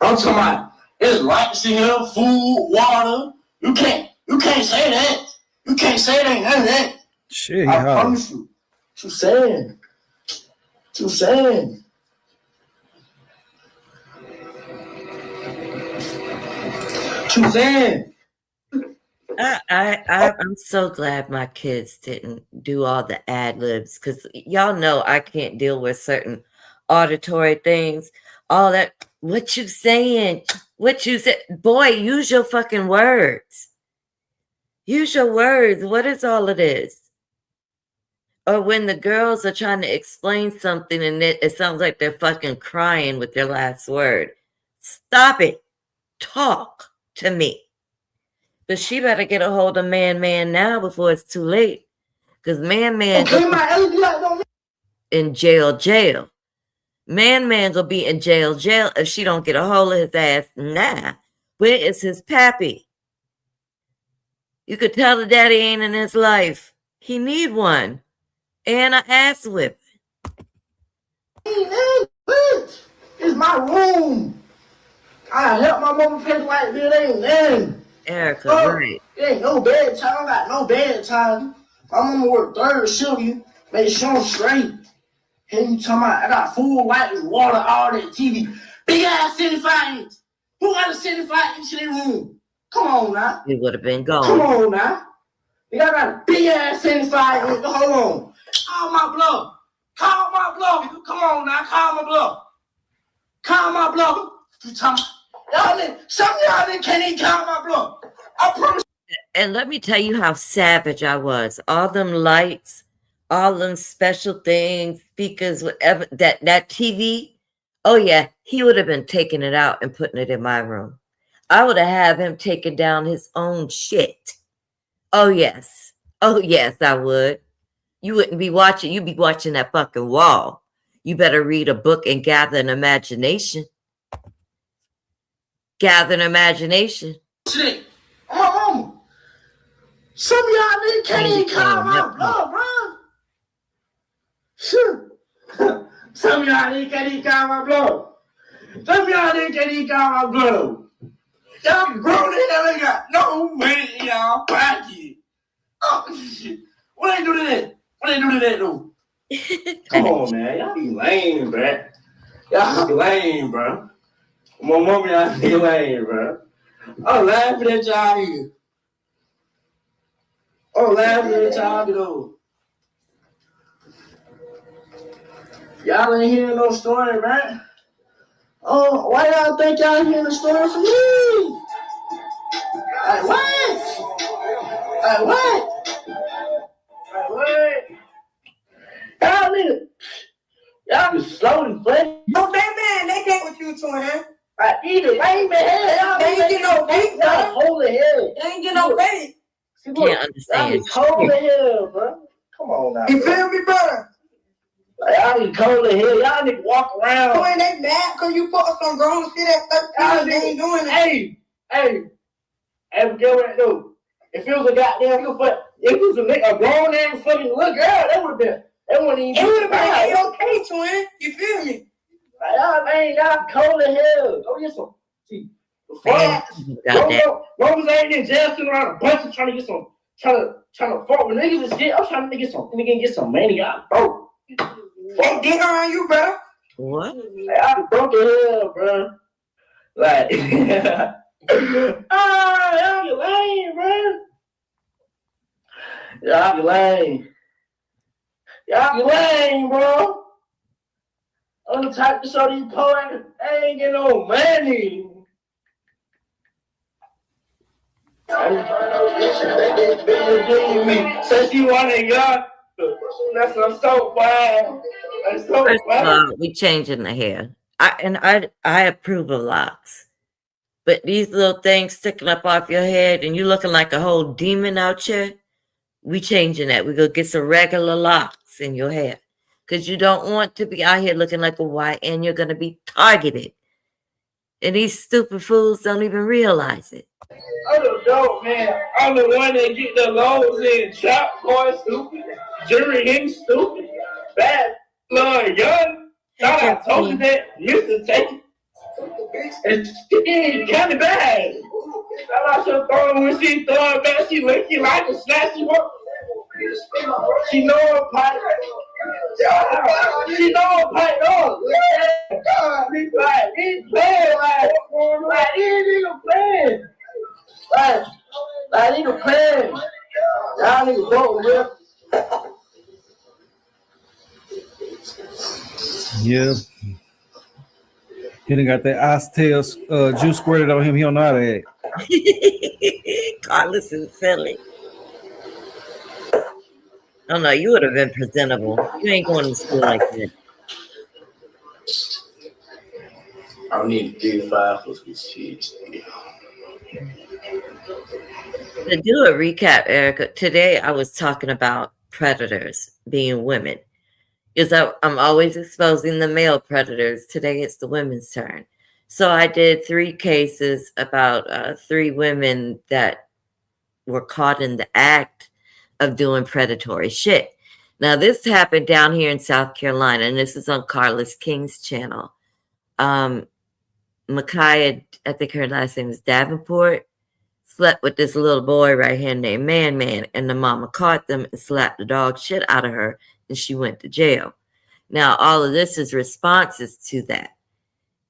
I'm talking about there's lights in here, food, water. You can't say that. You can't say that ain't none of that. Shit, I promise you. What you saying? What you saying? What you saying? I'm so glad my kids didn't do all the ad libs, because y'all know I can't deal with certain auditory things. All that, what you saying? What you said? Boy, use your fucking words. Use your words. What is all of this? Or when the girls are trying to explain something and it sounds like they're fucking crying with their last word. Stop it. Talk to me. But she better get a hold of man now before it's too late. Because man Okay, my in jail. Man gonna be in jail if she don't get a hold of his ass. Nah. Where is his pappy? You could tell the daddy ain't in his life. He need one. And an ass whip. It's my room. I help my mama pay like this. Ain't nothing. Erica, right. It ain't no bedtime. I got no bedtime. My mama work third shift. Make sure I'm straight. Hey, you talking about I got full lights, water, all that TV. Big ass 75 inch. Who got a 75 inch in their room? Come on now. He would have been gone. Come on now. They got a big ass 75 inch. Hold on. Call my bluff. Call my bluff. Come on now. Call my bluff. Call my bluff. You talking y'all, some of y'all can't even call my bluff. I promise. And let me tell you how savage I was. All them lights, all them special things, speakers, whatever, that TV. Oh yeah, he would have been taking it out and putting it in my room. I would have had him taking down his own shit. Oh yes, I would. You wouldn't be watching. You'd be watching that fucking wall. You better read a book and gather an imagination. Gather an imagination. Shit, my mama. Some of y'all niggas can't even call my bluff, bro. Sure. Some of y'all niggas can't even call my bluff. Some of y'all niggas can't even call my bluff. Y'all grown in there, ain't got no money in y'all pocket. Oh, shit. What they do to that? What they do to that, though? Come on, man. Y'all be lame, bro. Y'all be lame, bro. My mama, y'all be lame, bro. I'm laughing at y'all here. I'm laughing at y'all, though. Y'all ain't hearing no story, right? Oh, why y'all think y'all hearing a story from me? Like what? Like what? Like what? Y'all niggas, y'all be slowly playing. No, man, they get what you twin. Like either lame as hell, y'all They ain't get no bait, y'all bro. holy hell. They ain't get no bait. See, look, Can't understand. y'all be cold as hell, bro. Come on now. You bro. feel me, bro? Like, y'all be cold as hell. Y'all niggas walk around. So ain't they mad because you put us on grown shit at 13 they ain't doing it. Hey, but get what I do? If it was a goddamn, if it was a grown ass fucking little girl, that would have been, that wouldn't even. It would have been okay, twin. You feel me? Like, y'all, man, y'all cold as hell. Go get some. See, long as I ain't in jail sitting around a bunch of trying to get some, trying to fuck with niggas and shit. I'm trying to get some money. Y'all broke. They dig on you, bro. What? Like, y'all broke as hell, bro. Like, y'all be lame, bro. Y'all be lame. Y'all be lame, bro. I'm the type to show these poets, they ain't get no money. Says you want a yacht. That's so wild. That's so First of wild. all, we changing the hair. I approve of locks. But these little things sticking up off your head and you looking like a whole demon out here, we changing that. We gonna get some regular locks in your hair. Because you don't want to be out here looking like a white and you're gonna be targeted. And these stupid fools don't even realize it. I'm the dope, man. I'm the one that get the lows in. Trap boy stupid. Jury him stupid. Bad blood young. Thought I told you that. Mr. Take it. It's kind of bad. Thought I should throw it when she throw it back. She looking like a snatch you up. She know her pipe. She know her pipe. No. He's playing like these niggas playing. Like niggas playing. Y'all niggas voting real. Yeah. He done got that oxtail juice squirted on him. He don't know how to act. Carlos is silly. Oh no, you would have been presentable. You ain't going to school like that. I don't need 3-5 for this shit. To do a recap, Erica, today I was talking about predators being women. is I'm always exposing the male predators. Today it's the women's turn. So I did 3 cases about 3 women that were caught in the act of doing predatory shit. Now, this happened down here in South Carolina, and this is on Carlos King's channel. Makaia, I think her last name is Davenport, slept with this little boy right here named Man, and the mama caught them and slapped the dog shit out of her, and she went to jail. Now, all of this is responses to that,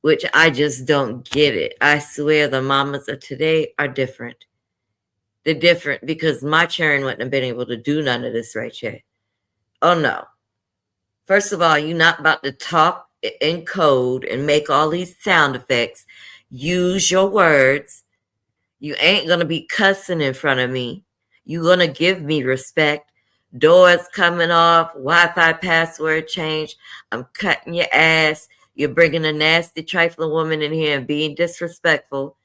which I just don't get it. I swear the mamas of today are different. They're different because my children wouldn't have been able to do none of this right here. Oh, no. First of all, you're not about to talk in code and make all these sound effects. Use your words. You ain't going to be cussing in front of me. You're going to give me respect. Doors coming off, Wi-Fi password change. I'm cutting your ass. You're bringing a nasty trifling woman in here and being disrespectful.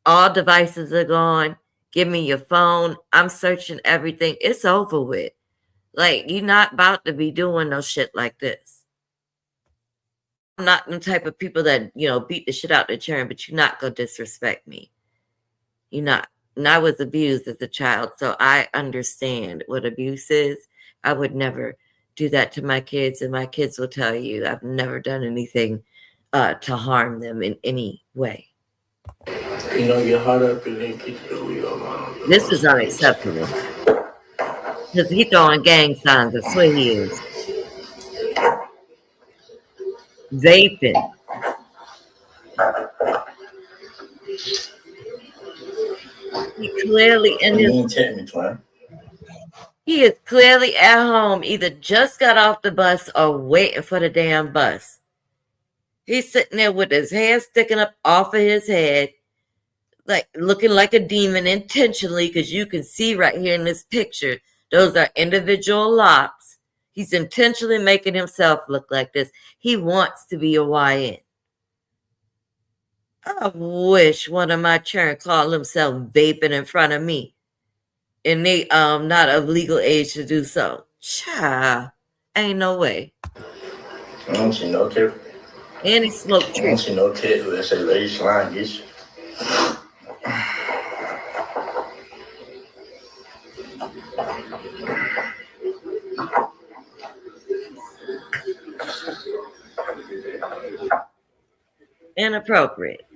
All devices are gone. Give me your phone. I'm searching everything. It's over with. Like, you're not about to be doing no shit like this. I'm not the type of people that, beat the shit out their children, but you're not going to disrespect me. You're not. And I was abused as a child, so I understand what abuse is. I would never do that to my kids, and my kids will tell you I've never done anything to harm them in any way. Your heart up and then kick the wheel, man. This is unacceptable. Because he's throwing gang signs. I swear he is. Vaping. He clearly in his... He is clearly at home, either just got off the bus or waiting for the damn bus. He's sitting there with his hair sticking up off of his head, like looking like a demon intentionally, because you can see right here in this picture, those are individual locks. He's intentionally making himself look like this. He wants to be a YN. I wish one of my children called himself vaping in front of me. And they not of legal age to do so. Child, ain't no way. I don't see no tip. And he smoked I don't see no tip. Let's say race line gets you. Inappropriate.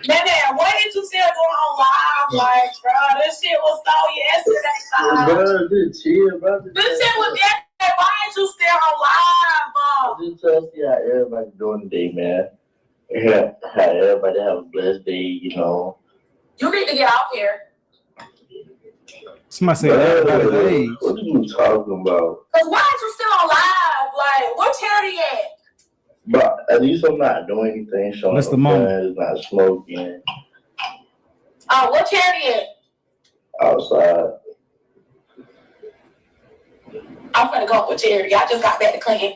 Man, what did you still going on live? Like, bro, this shit was so yesterday. This chill, brother. This shit was yesterday. Why ain't you still on live, bro? Just tell see how everybody doing today, man. How everybody have a blessed day, You need to get out here. Somebody said what are you talking about? Cause why ain't you still on live? Like, what charity at? But at least I'm not doing anything, showing That's the no moment. friends, not smoking. What charity at? Outside. I'm gonna go with charity. I just got back to clean.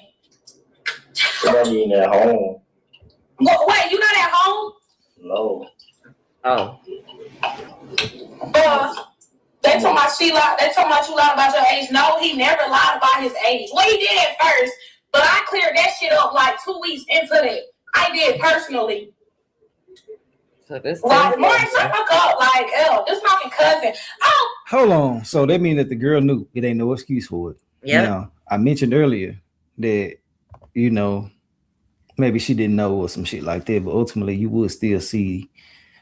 I mean at home. Wait, you not at home? No. Oh. They told my she lied. They told my you lied about your age. No, he never lied about his age. Well, he did at first, but I cleared that shit up like 2 weeks into that. I did personally. So this Like, Lauren, shut the fuck up. Like, this my cousin. Oh. Hold on. So that means that the girl knew. It ain't no excuse for it. Yeah. Now, I mentioned earlier that, maybe she didn't know or some shit like that, but ultimately you would still see,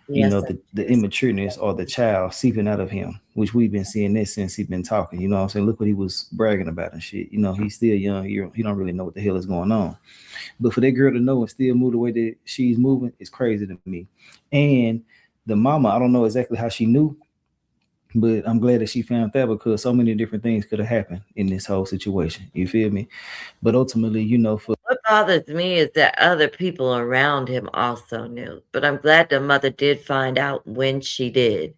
the immatureness or the child seeping out of him, which we've been seeing this since he's been talking. You know what I'm saying? Look what he was bragging about and shit. He's still young. He don't really know what the hell is going on. But for that girl to know and still move the way that she's moving is crazy to me. And the mama, I don't know exactly how she knew, but I'm glad that she found that because so many different things could have happened in this whole situation. You feel me? But ultimately, for what bothers me is that other people around him also knew. But I'm glad the mother did find out when she did.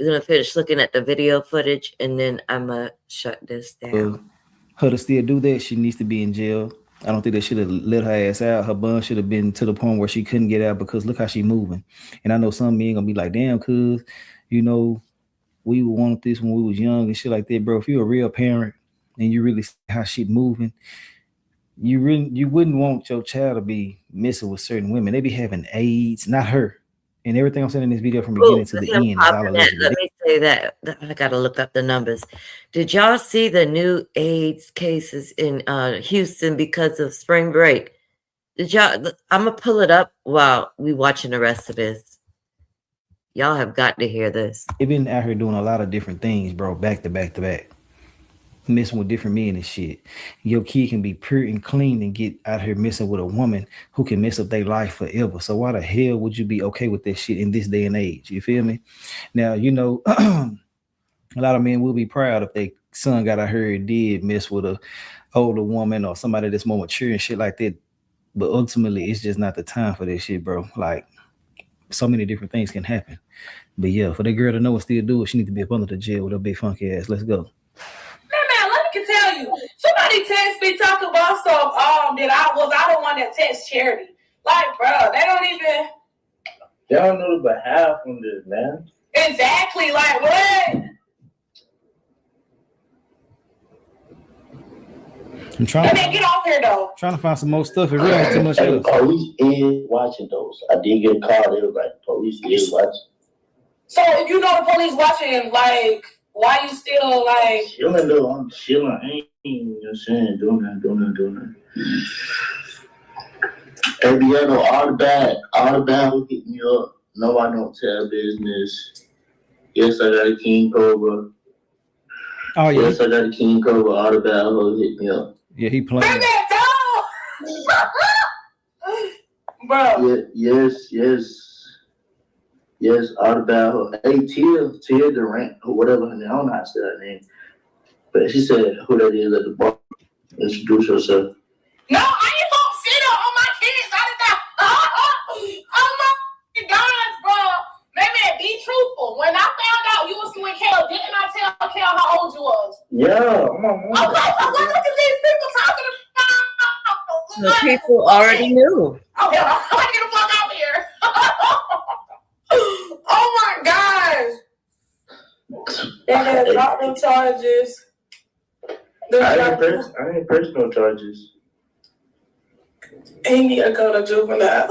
gonna finish looking at the video footage, and then I'm gonna shut this down. Her to still do that, she needs to be in jail. I don't think they should have let her ass out. Her bun should have been to the point where she couldn't get out because look how she moving. And I know some men gonna be like, damn, cuz, you know, we would want this when we was young and shit like that, bro. If you're a real parent and you really see how shit moving, you wouldn't want your child to be messing with certain women. They be having AIDS, not her. And everything I'm saying in this video from beginning to the end is all allegedly. Let me say that I gotta look up the numbers. Did y'all see the new AIDS cases in Houston because of spring break? Did y'all? I'm gonna pull it up while we watching the rest of this. Y'all have got to hear this. They've been out here doing a lot of different things, bro, back to back to back. Messing with different men and shit. Your kid can be pure and clean and get out here messing with a woman who can mess up their life forever. So why the hell would you be okay with that shit in this day and age? You feel me? Now, you know, a lot of men will be proud if their son got out here and did mess with a older woman or somebody that's more mature and shit like that. But ultimately, it's just not the time for that shit, bro. Like, so many different things can happen. But yeah, for that girl to know and still do it, she need to be up under the jail with her big funky ass. Let's go. Can tell you, somebody text me talking about stuff that I the one that text Charity. Like, bro, they don't know the behalf on this, man. Exactly, like what? I'm trying. Man, get off here though. Trying to find some more stuff. It really ain't too much else. Police is watching those. I did get a call. They were like, police is watching. So if you know the police watching, like, why you still like chilling though? I'm chilling. I ain't, you know what I'm saying, doing that. Hey, yeah, though, all the bad will hit me up. No, I don't tell business. Yes, I got a King Cobra. Oh yeah. Yes, I got a King Cobra. All the bad will hit me up. Yeah, he playing. Bro. Yeah, yes, all the bad. Hey, Tia Durant, or whatever her name. I don't know how to say her name. But she said who that is at the bar. Introduce yourself. No, I ain't gonna sit up on my kids. I did not. Oh my gosh, bro. Man, be truthful. When I found out you was with Kel, didn't I tell Kel how old you was? Yeah, come on. Okay, so look at these people talking about. The people already knew. Okay, I get the fuck out here. Oh my gosh. And then drop them charges. I ain't personal charges. He need to go to juvenile.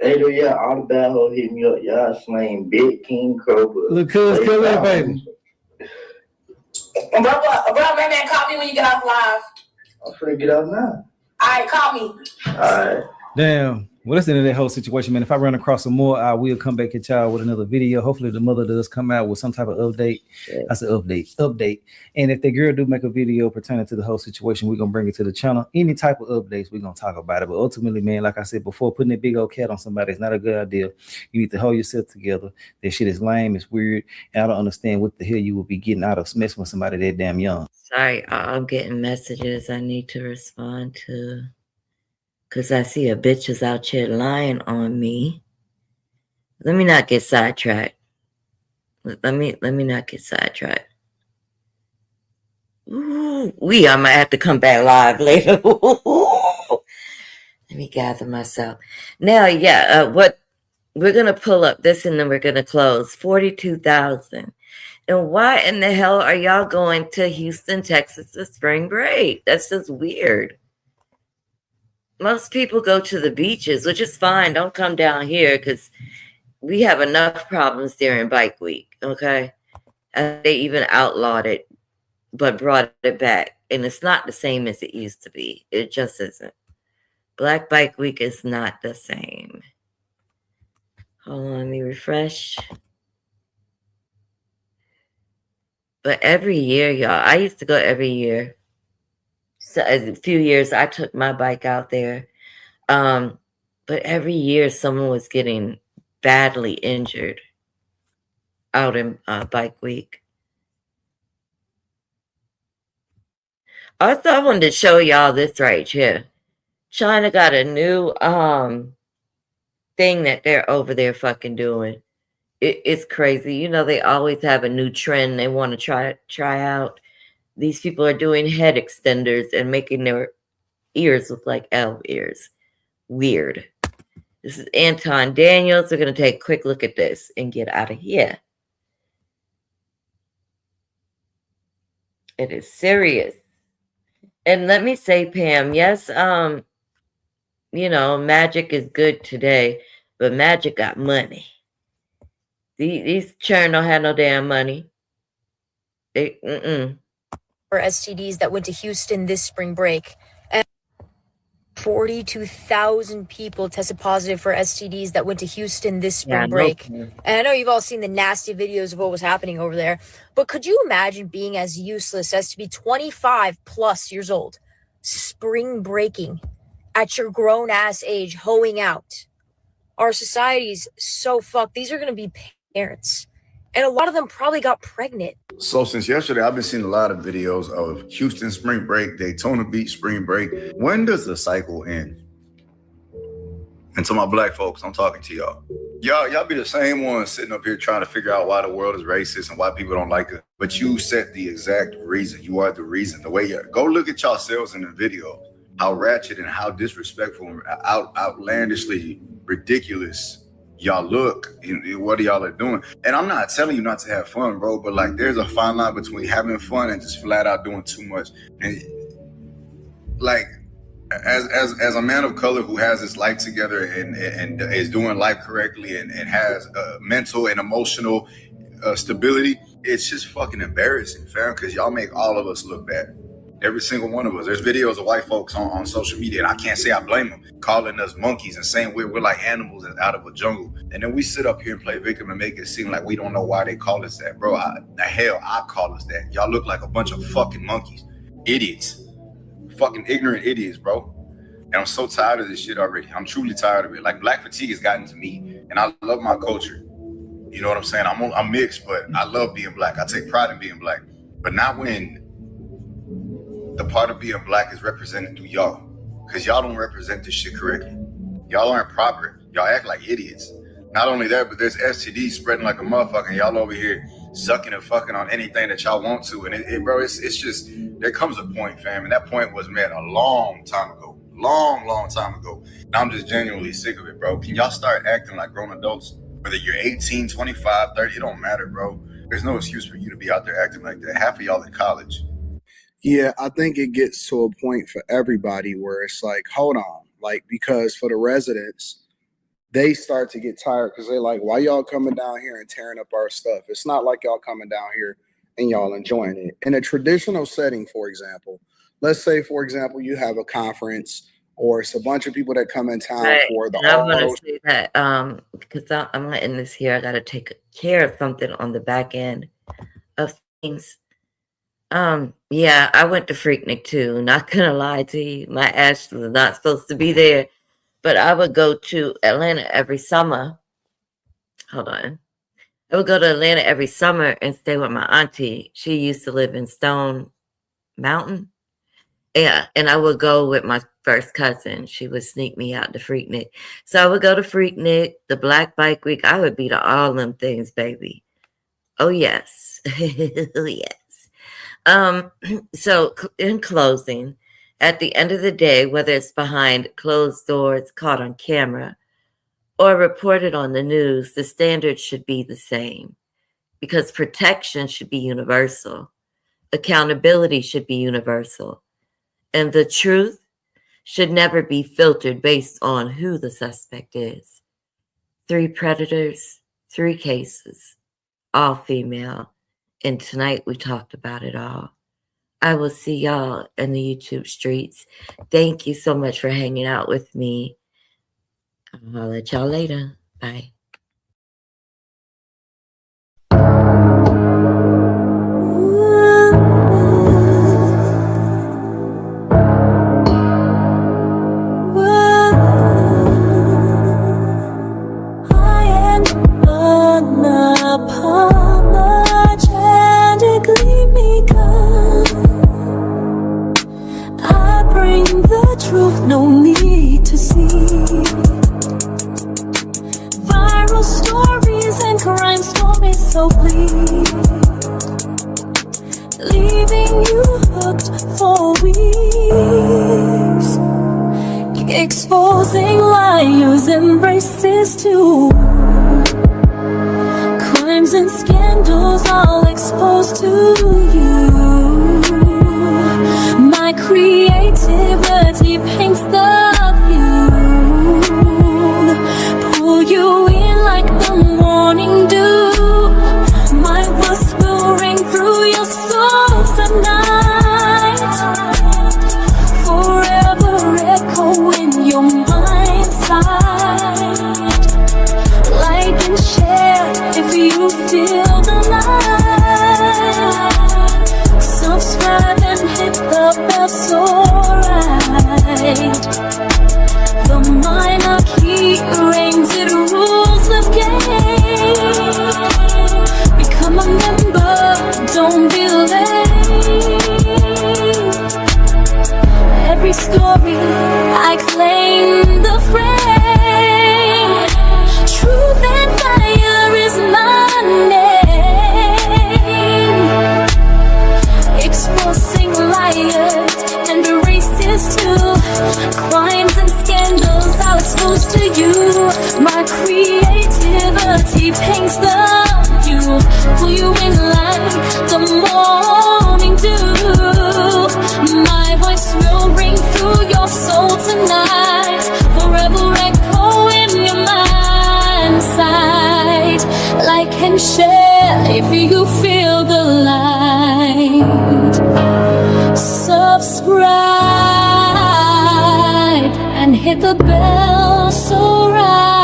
Hey, though, yeah, all the bad hoes hit me up. Y'all slaying Big King Cobra. Look, cuz, come here, baby. Bro, man, call me when you get off live. I'm finna get off now. All right, call me. All right. Damn. Well, that's the end of that whole situation, man. If I run across some more, I will come back at y'all with another video. Hopefully the mother does come out with some type of update. That's an update. And if the girl do make a video pertaining to the whole situation, we're going to bring it to the channel. Any type of updates, we're going to talk about it. But ultimately, man, like I said before, putting that big old cat on somebody is not a good idea. You need to hold yourself together. That shit is lame. It's weird. And I don't understand what the hell you will be getting out of messing with somebody that damn young. Sorry, I'm getting messages I need to respond to. Because I see a bitch is out here lying on me. Let me not get sidetracked. Let me not get sidetracked. Ooh, I might have to come back live later. Let me gather myself. Now, yeah, what we're going to pull up this and then we're going to close. 42,000. And why in the hell are y'all going to Houston, Texas for spring break? That's just weird. Most people go to the beaches, which is fine. Don't come down here because we have enough problems during Bike Week, okay? And they even outlawed it, but brought it back. And it's not the same as it used to be. It just isn't. Black Bike Week is not the same. Hold on, let me refresh. But every year, y'all, I used to go every year. So a few years I took my bike out there. But every year someone was getting badly injured out in Bike Week. Also, I wanted to show y'all this right here. China got a new thing that they're over there fucking doing. It's crazy. You know, they always have a new trend they want to try out. These people are doing head extenders and making their ears look like elf ears. Weird. This is Anton Daniels. We're going to take a quick look at this and get out of here. It is serious. And let me say, Pam, yes, you know, Magic is good today, but Magic got money. These children don't have no damn money. For STDs that went to Houston this spring break. And 42,000 people tested positive for STDs that went to Houston this spring break. And I know you've all seen the nasty videos of what was happening over there, but could you imagine being as useless as to be 25 plus years old, spring breaking at your grown ass age, hoeing out? Our society's so fucked. These are going to be parents. And a lot of them probably got pregnant. So since yesterday, I've been seeing a lot of videos of Houston spring break, Daytona Beach spring break. When does the cycle end? And to my black folks, I'm talking to y'all. Y'all be the same ones sitting up here trying to figure out why the world is racist and why people don't like it. But you set the exact reason. You are the reason. The way you go look at yourselves in the video. How ratchet and how disrespectful and outlandishly ridiculous y'all look, what y'all are doing. And I'm not telling you not to have fun, bro, but like there's a fine line between having fun and just flat out doing too much. And like as a man of color who has his life together and is doing life correctly and has mental and emotional stability, it's just fucking embarrassing, fam, because y'all make all of us look bad. Every single one of us. There's videos of white folks on social media, and I can't say I blame them, calling us monkeys and saying we're like animals out of a jungle. And then we sit up here and play victim and make it seem like we don't know why they call us that. Bro, I call us that. Y'all look like a bunch of fucking monkeys. Idiots. Fucking ignorant idiots, bro. And I'm so tired of this shit already. I'm truly tired of it. Like, black fatigue has gotten to me, and I love my culture. You know what I'm saying? I'm mixed, but I love being black. I take pride in being black. But not when the part of being black is represented through y'all, because y'all don't represent this shit correctly. Y'all aren't proper. Y'all act like idiots. Not only that, but there's STDs spreading like a motherfucker, and y'all over here sucking and fucking on anything that y'all want to. And bro, it's just, there comes a point, fam, and that point was met a long time ago. Long time ago. And I'm just genuinely sick of it, bro. Can y'all start acting like grown adults? Whether you're 18, 25, 30, it don't matter, bro. There's no excuse for you to be out there acting like that. Half of y'all in college. Yeah, I think it gets to a point for everybody where it's like, hold on, like, because for the residents, they start to get tired because they're like, why y'all coming down here and tearing up our stuff? It's not like y'all coming down here and y'all enjoying it. In a traditional setting, for example, let's say, for example, you have a conference or it's a bunch of people that come in town for the. I want to say that because I'm not in this here. I got to take care of something on the back end of things. Yeah, I went to Freaknik too. Not gonna lie to you, my ass was not supposed to be there, but I would go to Atlanta every summer. Hold on. I would go to Atlanta every summer and stay with my auntie. She used to live in Stone Mountain. Yeah, and I would go with my first cousin. She would sneak me out to Freaknik. So I would go to Freaknik, the Black Bike Week. I would be to all them things, baby. Oh, yes. Oh, yes. So in closing, at the end of the day, whether it's behind closed doors, caught on camera, or reported on the news, the standards should be the same because protection should be universal. Accountability should be universal. And the truth should never be filtered based on who the suspect is. 3 predators, 3 cases, all female. And tonight we talked about it all. I will see y'all in the YouTube streets. Thank you so much for hanging out with me. I'll let y'all later. Bye. Truth, no need to see. crime stories so bleak, leaving you hooked for weeks, exposing liars and racists too. Crimes and scandals all exposed to you. My creativity paints the view, pull you in like the morning dew. My voice will ring through your soul tonight, forever echo in your mind's sight. Like and share if you feel the light. Subscribe and hit the bell so right. The minor key rings, it rules the game. Become a member, don't be late. Every story I claim the frame. Truth and fire is my name. Exposing liars and racists too. Crimes and scandals I'll expose to you. My creativity paints the view, pull you in like the morning dew. My voice will ring through your soul tonight, forever echo in your mind's sight. Like and share if you feel the light. Subscribe and hit the bell so right.